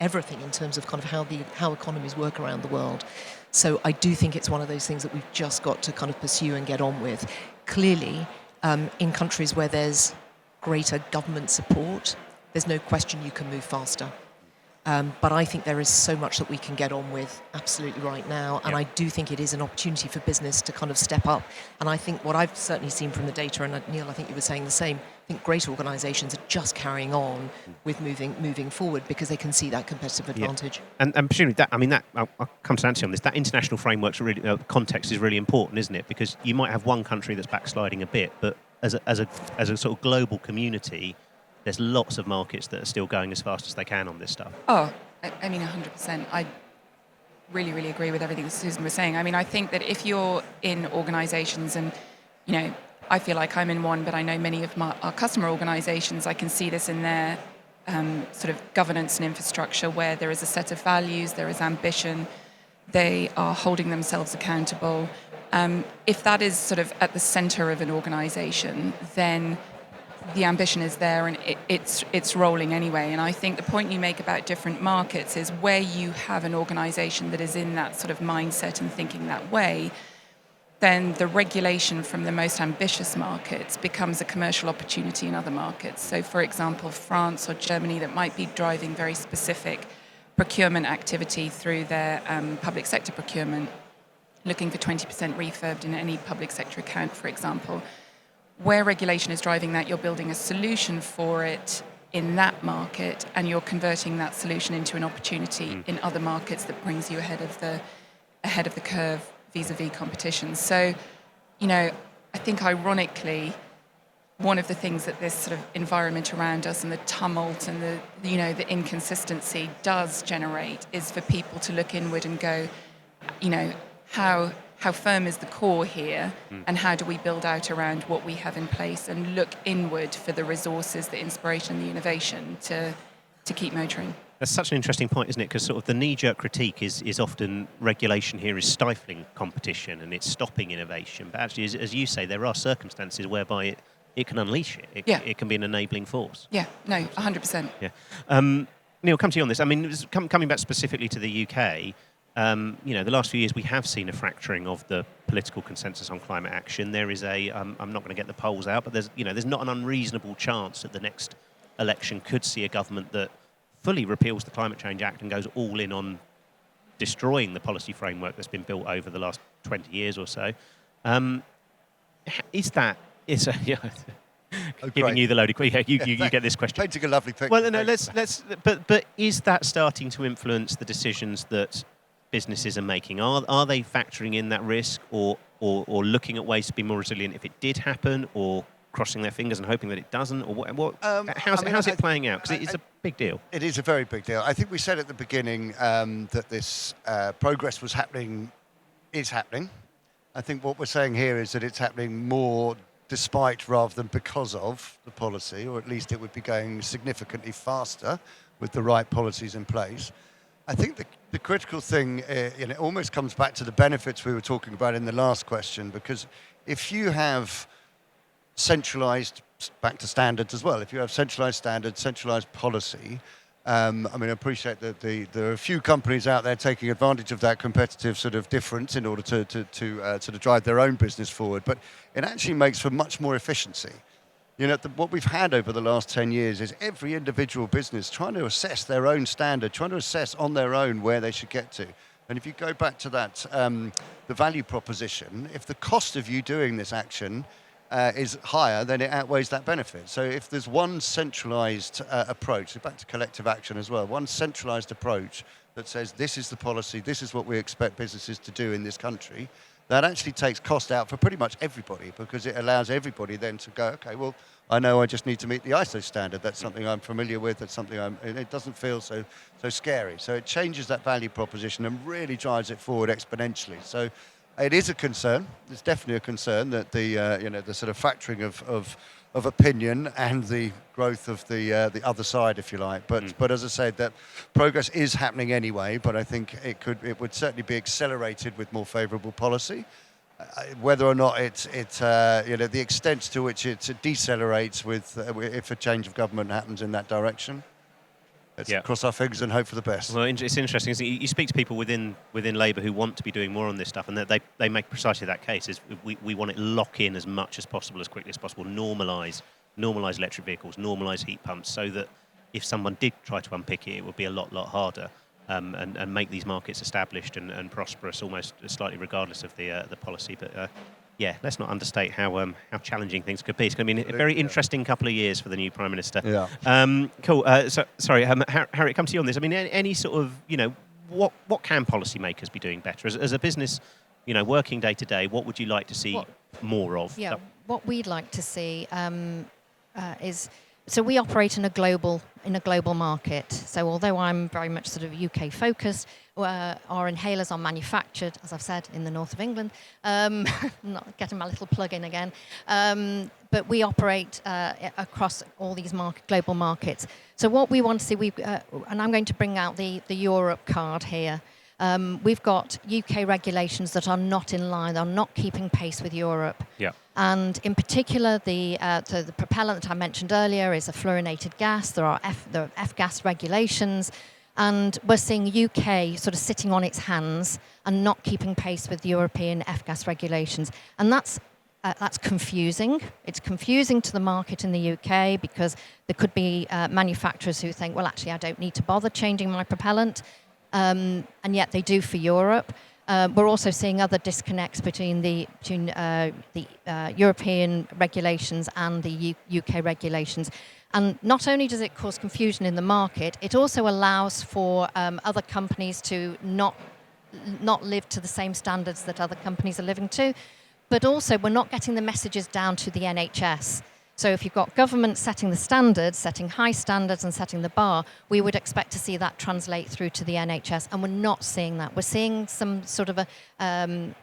everything in terms of kind of how economies work around the world. So I do think it's one of those things that we've just got to kind of pursue and get on with. Clearly, in countries where there's greater government support, there's no question you can move faster. But I think there is so much that we can get on with absolutely right now. And I do think it is an opportunity for business to kind of step up. And I think what I've certainly seen from the data, and Neil, I think you were saying the same, I think great organisations are just carrying on with moving forward because they can see that competitive advantage. And presumably I'll come to Nancy on this, that international framework's really, context is really important, isn't it? Because you might have one country that's backsliding a bit, but as a sort of global community, there's lots of markets that are still going as fast as they can on this stuff. Oh, I mean, 100%. I really, really agree with everything that Susan was saying. I mean, I think that if you're in organisations and, I feel like I'm in one, but I know many of our customer organisations, I can see this in their sort of governance and infrastructure where there is a set of values, there is ambition, they are holding themselves accountable. If that is sort of at the centre of an organisation, then the ambition is there, and it's rolling anyway. And I think the point you make about different markets is where you have an organisation that is in that sort of mindset and thinking that way, then the regulation from the most ambitious markets becomes a commercial opportunity in other markets. So, for example, France or Germany that might be driving very specific procurement activity through their public sector procurement, looking for 20% refurbed in any public sector account, for example. Where regulation is driving that, you're building a solution for it in that market, and you're converting that solution into an opportunity in other markets that brings you ahead of the curve vis-a-vis competition. So, I think ironically, one of the things that this sort of environment around us and the tumult and the inconsistency does generate is for people to look inward and go, how firm is the core here, and how do we build out around what we have in place, and look inward for the resources, the inspiration, the innovation to keep motoring. That's such an interesting point, isn't it? Because sort of the knee-jerk critique is often regulation here is stifling competition and it's stopping innovation. But actually, as you say, there are circumstances whereby it can unleash it. It can be an enabling force. Yeah, no, 100%. Yeah. Neil, come to you on this. I mean, coming back specifically to the UK, the last few years we have seen a fracturing of the political consensus on climate action. There is I'm not going to get the polls out, but there's not an unreasonable chance that the next election could see a government that fully repeals the Climate Change Act and goes all in on destroying the policy framework that's been built over the last 20 years or so. Giving you the loaded question. You get this question. Painting a lovely picture. Well, no, but is that starting to influence the decisions that businesses are making? Are they factoring in that risk, or looking at ways to be more resilient if it did happen, or crossing their fingers and hoping that it doesn't, or what? How's it playing out? Because it's a big deal. It is a very big deal. I think we said at the beginning that this progress is happening. I think what we're saying here is that it's happening more despite rather than because of the policy, or at least it would be going significantly faster with the right policies in place. I think the critical thing, it almost comes back to the benefits we were talking about in the last question, because if you have centralised, back to standards as well, if you have centralised standards, centralised policy, I appreciate that there are a few companies out there taking advantage of that competitive sort of difference in order to sort of drive their own business forward, but it actually makes for much more efficiency. What we've had over the last 10 years is every individual business trying to assess their own standard, trying to assess on their own where they should get to. And if you go back to that, the value proposition, if the cost of you doing this action is higher, then it outweighs that benefit. So if there's one centralised approach, so back to collective action as well, one centralised approach that says this is the policy, this is what we expect businesses to do in this country, that actually takes cost out for pretty much everybody, because it allows everybody then to go, okay, well, I know I just need to meet the ISO standard. That's something I'm familiar with. That's something it doesn't feel so scary. So it changes that value proposition and really drives it forward exponentially. So it is a concern. It's definitely a concern that the sort of factoring of opinion and the growth of the other side, if you like. But as I said, that progress is happening anyway. But I think it would certainly be accelerated with more favourable policy. Whether or not the extent to which it decelerates if a change of government happens in that direction. Let's cross our fingers and hope for the best. Well, it's interesting. You speak to people within Labour who want to be doing more on this stuff, and they make precisely that case. Is we want it lock in as much as possible, as quickly as possible, normalise electric vehicles, normalise heat pumps, so that if someone did try to unpick it, it would be a lot harder, and make these markets established and prosperous almost slightly regardless of the policy. But let's not understate how challenging things could be. It's going to be a very interesting couple of years for the new Prime Minister. Yeah. Cool. Sorry, Harriet, come to you on this. I mean, any sort of, what can policymakers be doing better? As a business, working day to day, what would you like to see more of? Yeah, what we'd like to see is... So we operate in a global market. So although I'm very much sort of UK focused, our inhalers are manufactured, as I've said, in the north of England. Not getting my little plug in again. But we operate across all these global markets. So what we want to see, and I'm going to bring out the Europe card here. We've got UK regulations that are not in line, are not keeping pace with Europe. Yeah. And in particular, the propellant that I mentioned earlier is a fluorinated gas. There are F-gas regulations. And we're seeing UK sort of sitting on its hands and not keeping pace with European F-gas regulations. And that's confusing. It's confusing to the market in the UK because there could be manufacturers who think, well, actually, I don't need to bother changing my propellant, and yet they do for Europe. We're also seeing other disconnects between the European regulations and the UK regulations. And not only does it cause confusion in the market, it also allows for other companies to not live to the same standards that other companies are living to. But also, we're not getting the messages down to the NHS. So if you've got government setting the standards, setting high standards and setting the bar, we would expect to see that translate through to the NHS. And we're not seeing that. We're seeing some sort of I'm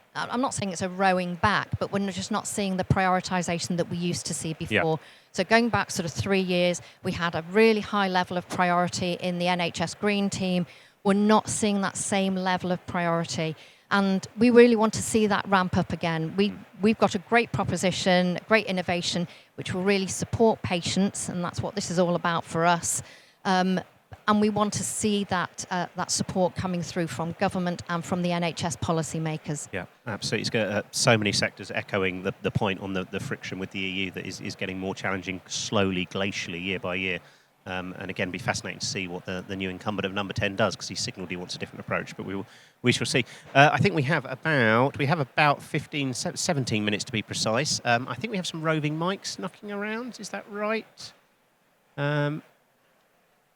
not saying it's a rowing back, but we're just not seeing the prioritisation that we used to see before. Yeah. So going back sort of 3 years, we had a really high level of priority in the NHS Green Team. We're not seeing that same level of priority. And we really want to see that ramp up again. We've got a great proposition, great innovation, which will really support patients, and that's what this is all about for us. And we want to see that support coming through from government and from the NHS policymakers. Yeah, absolutely. It's got so many sectors echoing the point on the friction with the EU that is getting more challenging slowly, glacially, year by year. And again, be fascinating to see what the new incumbent of number 10 does, because he signalled he wants a different approach. But we shall see. I think we have about 17 minutes to be precise. I think we have some roving mics knocking around. Is that right?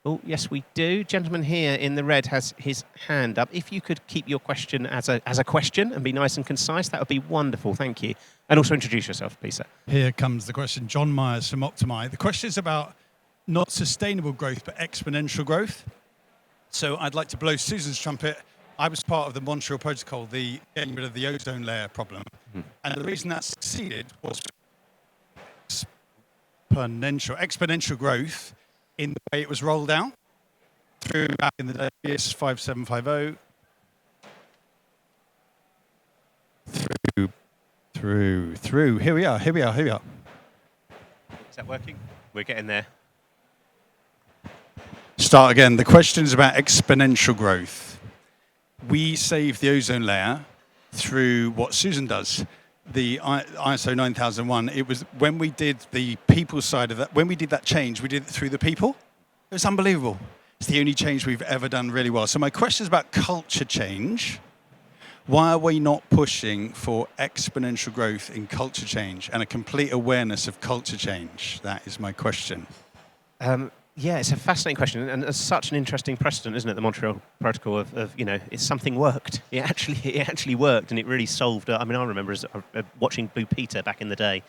Oh, yes, we do. Gentleman here in the red has his hand up. If you could keep your question as a question and be nice and concise, that would be wonderful. Thank you. And also introduce yourself, please, sir. Here comes the question. John Myers from Optimi. The question is about not sustainable growth, but exponential growth. So I'd like to blow Susan's trumpet. I was part of the Montreal Protocol, the getting rid of the ozone layer problem. And the reason that succeeded was exponential growth in the way it was rolled out through back in the day, BS 5750, through. Here we are. Is that working? We're getting there. Start again. The question is about exponential growth. We save the ozone layer through what Susan does. The ISO 9001, it was when we did the people side of that, when we did that change, we did it through the people. It was unbelievable. It's the only change we've ever done really well. So my question is about culture change. Why are we not pushing for exponential growth in culture change and a complete awareness of culture change? That is my question. Yeah, it's a fascinating question, and it's such an interesting precedent, isn't it? The Montreal Protocol of it's something worked. It actually worked, and it really solved. I remember watching Blue Peter back in the day,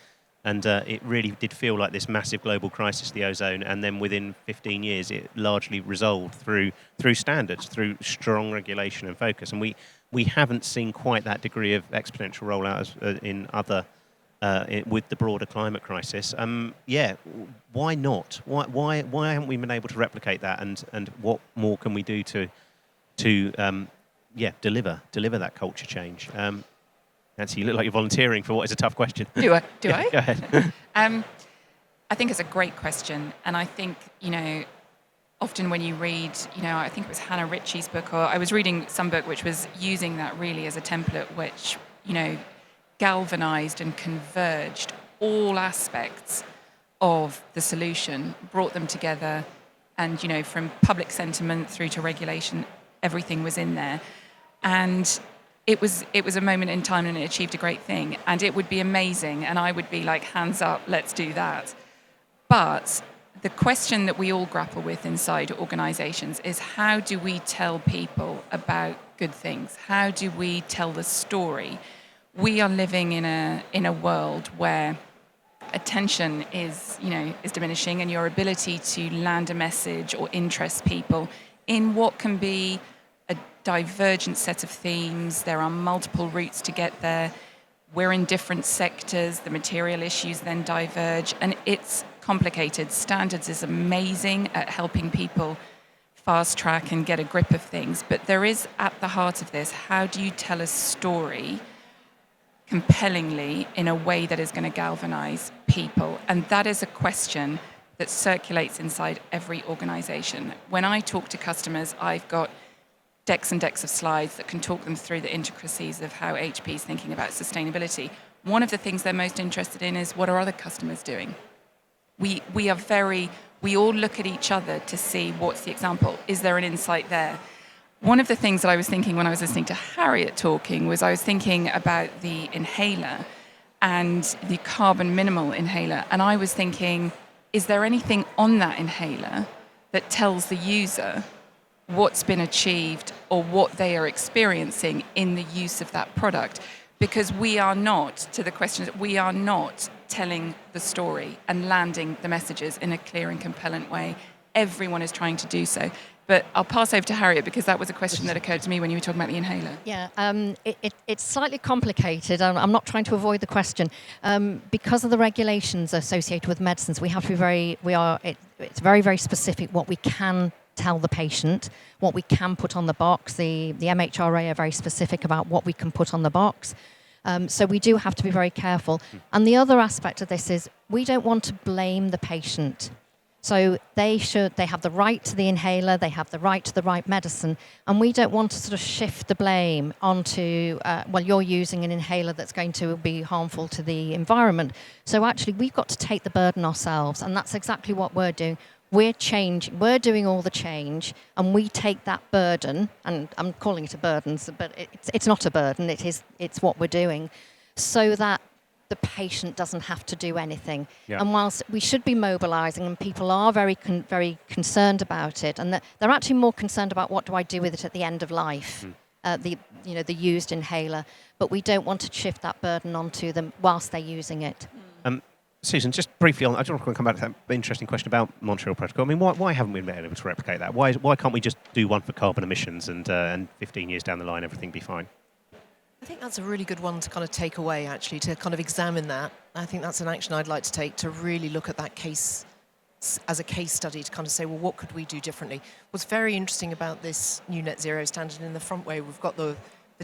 and it really did feel like this massive global crisis, the ozone. And then within 15 years, it largely resolved through standards, through strong regulation and focus. And we haven't seen quite that degree of exponential rollout as in other. With the broader climate crisis, why not? Why haven't we been able to replicate that? And what more can we do to deliver that culture change? Nancy, you look like you're volunteering for what is a tough question. Do I? Go ahead. I think it's a great question, and I think often when you read, I think it was Hannah Ritchie's book, or I was reading some book which was using that really as a template, which galvanized and converged all aspects of the solution, brought them together, and from public sentiment through to regulation, everything was in there. And it was a moment in time, and it achieved a great thing, and it would be amazing, and I would be like, hands up, let's do that. But the question that we all grapple with inside organizations is, how do we tell people about good things? How do we tell the story? We are living in a world where attention is diminishing, and your ability to land a message or interest people in what can be a divergent set of themes. There are multiple routes to get there. We're in different sectors. The material issues then diverge, and it's complicated. Standards is amazing at helping people fast track and get a grip of things, but there is at the heart of this, how do you tell a story compellingly in a way that is going to galvanize people? And that is a question that circulates inside every organization. When I talk to customers, I've got decks and decks of slides that can talk them through the intricacies of how HP is thinking about sustainability. One of the things they're most interested in is, what are other customers doing? We all look at each other to see what's the example. Is there an insight there? One of the things that I was thinking when I was listening to Harriet talking was I was thinking about the inhaler and the carbon minimal inhaler. And I was thinking, is there anything on that inhaler that tells the user what's been achieved or what they are experiencing in the use of that product? Because we are not, to the question, we are not telling the story and landing the messages in a clear and compelling way. Everyone is trying to do so. But I'll pass over to Harriet, because that was a question that occurred to me when you were talking about the inhaler. Yeah, it's slightly complicated. I'm not trying to avoid the question. Because of the regulations associated with medicines, we have to be it's very, very specific what we can tell the patient, what we can put on the box. The MHRA are very specific about what we can put on the box. So we do have to be very careful. And the other aspect of this is we don't want to blame the patient. So they have the right to the inhaler, they have the right to the right medicine, and we don't want to sort of shift the blame onto, you're using an inhaler that's going to be harmful to the environment. So actually, we've got to take the burden ourselves, and that's exactly what we're doing. We're doing all the change, and we take that burden, and I'm calling it a burden, but it's not a burden, it's what we're doing, so that the patient doesn't have to do anything. Yeah. And whilst we should be mobilising, and people are very concerned about it, and they're actually more concerned about what do I do with it at the end of life, the used inhaler, but we don't want to shift that burden onto them whilst they're using it. Susan, just briefly on, I just want to come back to that interesting question about Montreal Protocol. I mean, why haven't we been able to replicate that? Why can't we just do one for carbon emissions and 15 years down the line everything be fine? I think that's a really good one to kind of take away, actually, to kind of examine that. I think that's an action I'd like to take, to really look at that case as a case study, to kind of say, well, what could we do differently? What's very interesting about this new net zero standard, in the front way, we've got the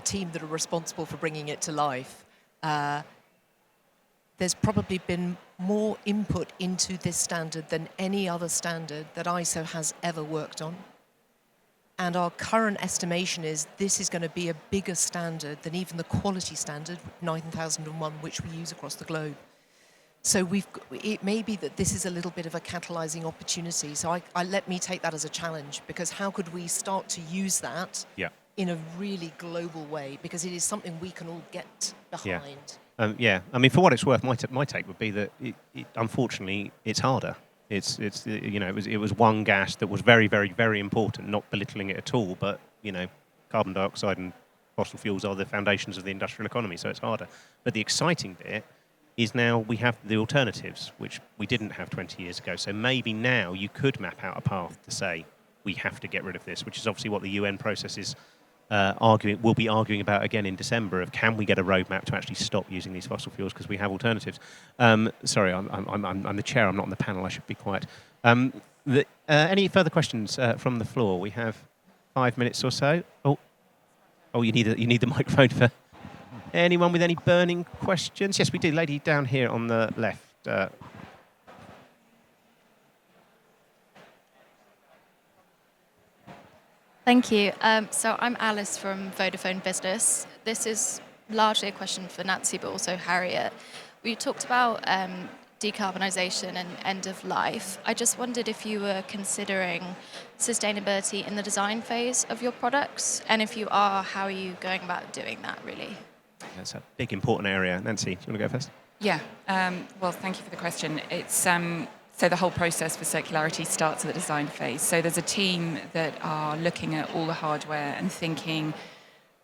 team that are responsible for bringing it to life. There's probably been more input into this standard than any other standard that ISO has ever worked on. And our current estimation is this is going to be a bigger standard than even the quality standard, 9001, which we use across the globe. So it may be that this is a little bit of a catalyzing opportunity. So let me take that as a challenge, because how could we start to use that in a really global way? Because it is something we can all get behind. I mean, for what it's worth, my take would be that unfortunately it's harder. It was one gas that was very, very, very important. Not belittling it at all, but carbon dioxide and fossil fuels are the foundations of the industrial economy, so it's harder. But the exciting bit is now we have the alternatives, which we didn't have 20 years ago. So maybe now you could map out a path to say we have to get rid of this, which is obviously what the UN process is. We'll be arguing about again in December of can we get a roadmap to actually stop using these fossil fuels because we have alternatives. Sorry, I'm the chair. I'm not on the panel. I should be quiet. Any further questions from the floor? We have 5 minutes or so. Oh, you need the microphone for anyone with any burning questions. Yes, we do. Lady down here on the left. Thank you. So I'm Alice from Vodafone Business. This is largely a question for Nancy, but also Harriet. We talked about decarbonisation and end of life. I just wondered if you were considering sustainability in the design phase of your products, and if you are, how are you going about doing that, really? That's a big, important area. Nancy, do you want to go first? Yeah. Well, thank you for the question. It's so the whole process for circularity starts at the design phase. So there's a team that are looking at all the hardware and thinking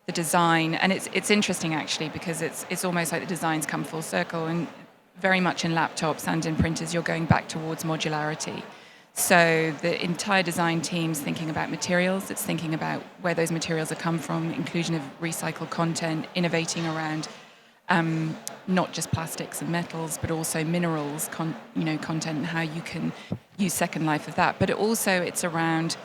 the design, and it's interesting actually, because it's almost like the designs come full circle, and very much in laptops and in printers you're going back towards modularity. So the entire design team's thinking about materials, it's thinking about where those materials are come from, inclusion of recycled content, innovating around not just plastics and metals, but also minerals, content, and how you can use second life of that. But it's around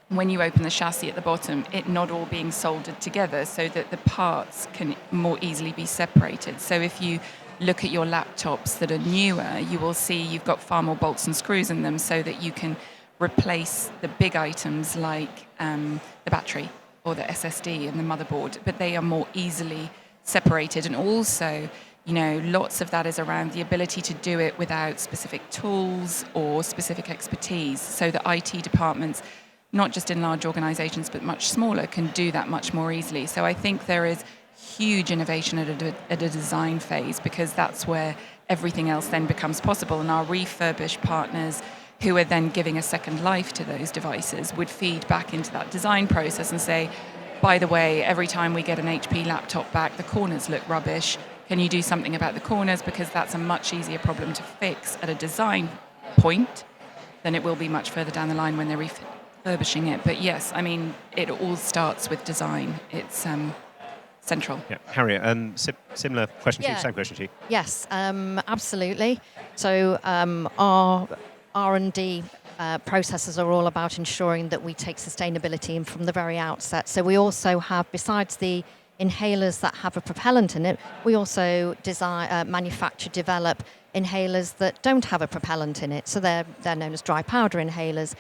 when you open the chassis at the bottom, it not all being soldered together so that the parts can more easily be separated. So if you look at your laptops that are newer, you will see you've got far more bolts and screws in them so that you can replace the big items like the battery or the SSD and the motherboard, but they are more easily separated. And also, lots of that is around the ability to do it without specific tools or specific expertise, so that IT departments, not just in large organizations but much smaller, can do that much more easily. So I think there is huge innovation at a design phase, because that's where everything else then becomes possible. And our refurbished partners, who are then giving a second life to those devices, would feed back into that design process and say, by the way, every time we get an HP laptop back, the corners look rubbish. Can you do something about the corners? Because that's a much easier problem to fix at a design point than it will be much further down the line when they're refurbishing it. But yes, I mean, it all starts with design. It's central. Yeah, Harriet, similar question to you, Yeah. same question to you. Yes, absolutely. So our R&D processes are all about ensuring that we take sustainability in from the very outset. So we also have, besides the inhalers that have a propellant in it, we also design, manufacture, develop inhalers that don't have a propellant in it. So they're known as dry powder inhalers.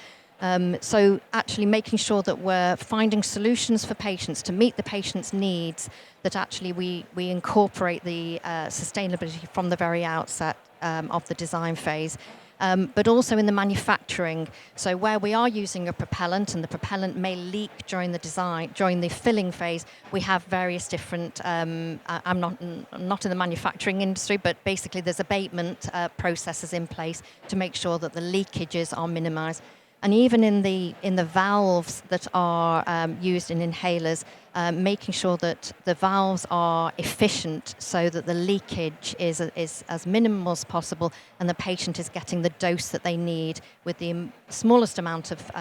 So actually making sure that we're finding solutions for patients to meet the patient's needs, that actually we incorporate the sustainability from the very outset of the design phase. But also in the manufacturing. So where we are using a propellant and the propellant may leak during the design, during the filling phase, we have various different, I'm not in the manufacturing industry, but basically there's abatement processes in place to make sure that the leakages are minimized. And even in the valves that are used in inhalers, making sure that the valves are efficient so that the leakage is as minimal as possible and the patient is getting the dose that they need with the smallest amount of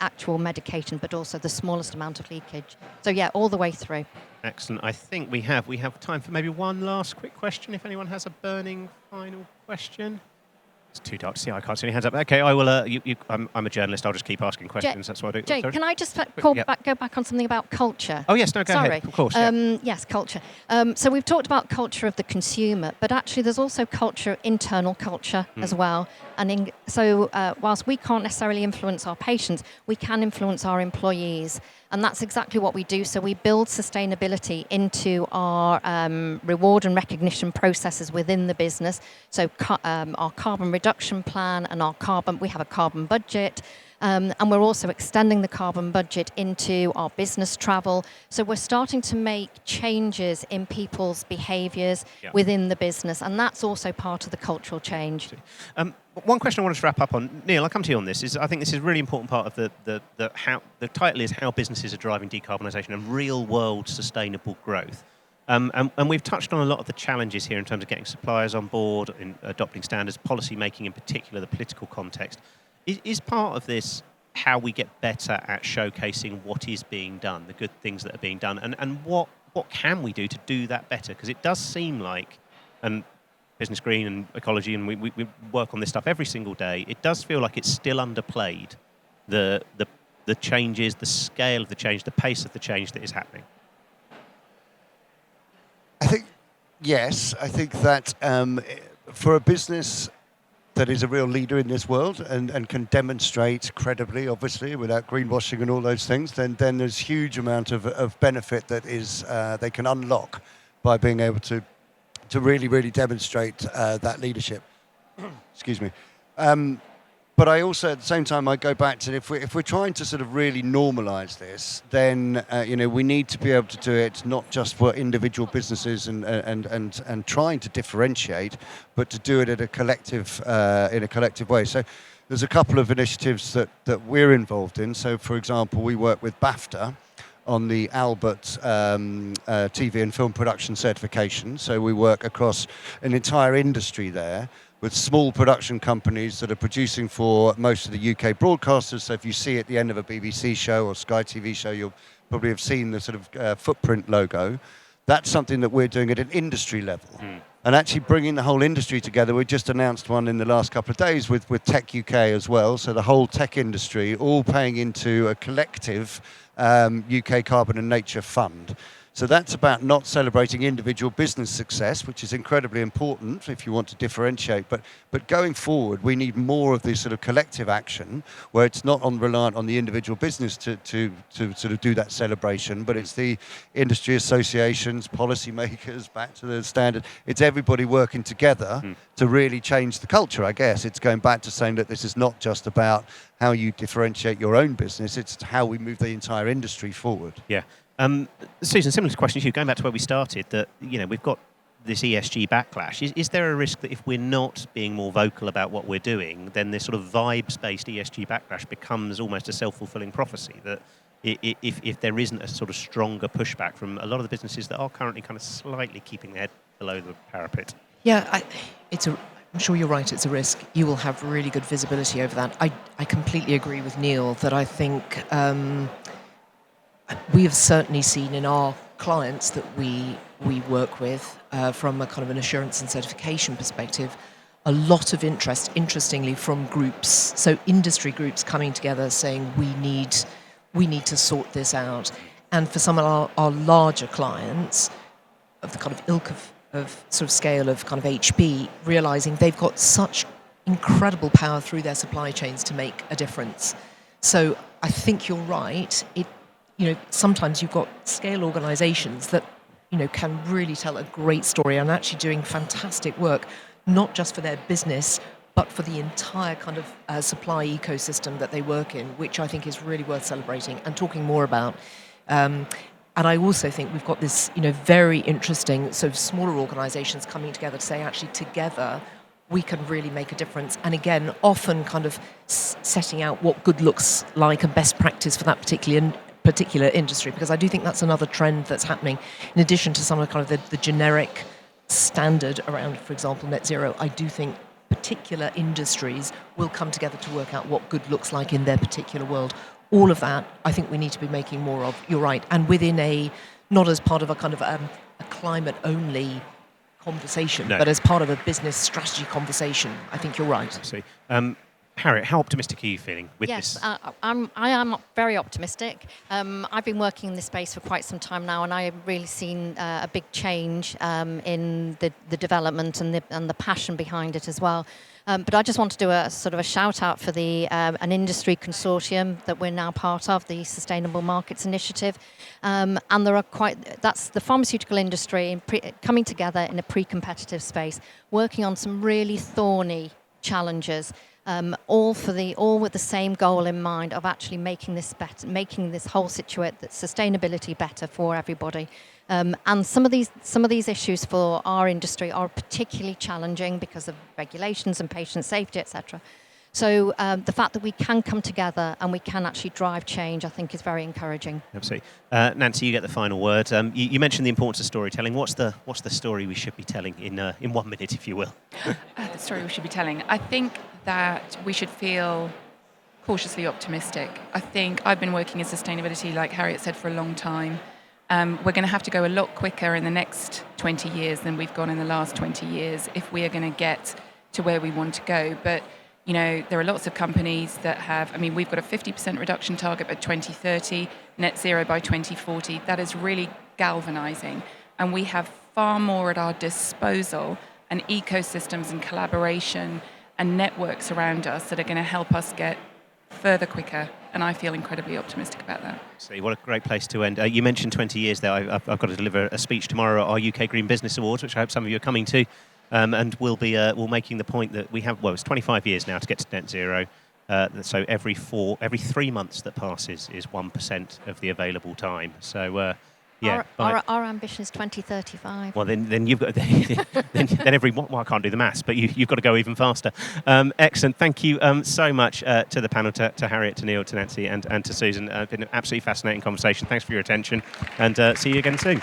actual medication, but also the smallest amount of leakage. So yeah, all the way through. Excellent. I think we have time for maybe one last quick question, if anyone has a burning final question. It's too dark to see. I can't see any hands up. Okay, I will. I'm a journalist. I'll just keep asking questions. That's what I do. Jake, Sorry? can I just go back on something about culture? Oh yes, no, go Sorry. ahead. Of course. Yes, culture. So we've talked about culture of the consumer, but actually there's also internal culture as well. And whilst we can't necessarily influence our patients, we can influence our employees. And that's exactly what we do. So we build sustainability into our reward and recognition processes within the business. So our carbon reduction plan and we have a carbon budget. And we're also extending the carbon budget into our business travel. So we're starting to make changes in people's behaviours within the business. And that's also part of the cultural change. One question I wanted to wrap up on, Neil, I'll come to you on this. I think this is a really important part of the title is How Businesses Are Driving Decarbonisation and Real World Sustainable Growth. And we've touched on a lot of the challenges here in terms of getting suppliers on board, in adopting standards, policy making in particular, the political context. Is part of this how we get better at showcasing what is being done, the good things that are being done, and what can we do to do that better? Because it does seem like, and Business Green and Ecology, and we work on this stuff every single day, it does feel like it's still underplayed, the changes, the scale of the change, the pace of the change that is happening. I think, yes, I think that for a business that is a real leader in this world and can demonstrate credibly, obviously, without greenwashing and all those things, then there's huge amount of benefit that is they can unlock by being able to really, really demonstrate that leadership. Excuse me. But I also, at the same time, I go back to if we're trying to sort of really normalise this, then we need to be able to do it not just for individual businesses and trying to differentiate, but to do it at a collective in a collective way. So there's a couple of initiatives that we're involved in. So, for example, we work with BAFTA on the Albert TV and film production certification. So we work across an entire industry there, with small production companies that are producing for most of the UK broadcasters. So if you see at the end of a BBC show or Sky TV show, you'll probably have seen the sort of footprint logo. That's something that we're doing at an industry level. and actually bringing the whole industry together. We just announced one in the last couple of days with Tech UK as well. So the whole tech industry all paying into a collective UK Carbon and Nature Fund. So that's about not celebrating individual business success, which is incredibly important if you want to differentiate. But going forward, we need more of this sort of collective action where it's not reliant on the individual business to sort of do that celebration, but it's the industry associations, policymakers, back to the standard. It's everybody working together to really change the culture, I guess. It's going back to saying that this is not just about how you differentiate your own business, it's how we move the entire industry forward. Yeah. Susan, similar question to you, going back to where we started, that we've got this ESG backlash. Is there a risk that if we're not being more vocal about what we're doing, then this sort of vibes-based ESG backlash becomes almost a self-fulfilling prophecy, that if there isn't a sort of stronger pushback from a lot of the businesses that are currently kind of slightly keeping their head below the parapet? Yeah, I'm sure you're right, it's a risk. You will have really good visibility over that. I completely agree with Neil that I think we have certainly seen in our clients that we work with from a kind of an assurance and certification perspective, a lot of interest, interestingly, from groups, so industry groups coming together saying we need to sort this out. And for some of our larger clients of the kind of ilk of sort of scale of kind of HP, realizing they've got such incredible power through their supply chains to make a difference. So I think you're right. Sometimes you've got scale organizations that, can really tell a great story and actually doing fantastic work, not just for their business, but for the entire kind of supply ecosystem that they work in, which I think is really worth celebrating and talking more about. And I also think we've got this, very interesting sort of smaller organizations coming together to say, actually, together, we can really make a difference. And again, often kind of setting out what good looks like and best practice for that particular industry, because I do think that's another trend that's happening. In addition to some of kind of the generic standard around, for example, net zero, I do think particular industries will come together to work out what good looks like in their particular world. All of that, I think we need to be making more of. You're right. And within not as part of a kind of a climate-only conversation, but as part of a business strategy conversation. I think you're right. See. Harriet, how optimistic are you feeling with this? Yes, I am very optimistic. I've been working in this space for quite some time now, and I've really seen a big change in the development and the passion behind it as well. But I just want to do a sort of a shout out for an industry consortium that we're now part of, the Sustainable Markets Initiative, and that's the pharmaceutical industry coming together in a pre-competitive space, working on some really thorny challenges. All with the same goal in mind of actually making this better, making this whole sustainability better for everybody. And some of these issues for our industry are particularly challenging because of regulations and patient safety, etc. So the fact that we can come together and we can actually drive change, I think, is very encouraging. Absolutely. Nancy, you get the final word. You mentioned the importance of storytelling. What's the story we should be telling in 1 minute, if you will? The story we should be telling. I think that we should feel cautiously optimistic. I think I've been working in sustainability, like Harriet said, for a long time. We're going to have to go a lot quicker in the next 20 years than we've gone in the last 20 years if we are going to get to where we want to go. But there are lots of companies that we've got a 50% reduction target by 2030, net zero by 2040. That is really galvanizing. And we have far more at our disposal and ecosystems and collaboration and networks around us that are going to help us get further quicker. And I feel incredibly optimistic about that. See, what a great place to end. You mentioned 20 years there. I've got to deliver a speech tomorrow at our UK Green Business Awards, which I hope some of you are coming to. And we'll making the point that we have, it's 25 years now to get to net zero. So every 3 months that passes is 1% of the available time. So our ambition is 2035. Well, then you've got then every. Well, I can't do the maths, but you've got to go even faster. Excellent. Thank you so much to the panel, to Harriet, to Neil, to Nancy, and to Susan. Been an absolutely fascinating conversation. Thanks for your attention, and see you again soon.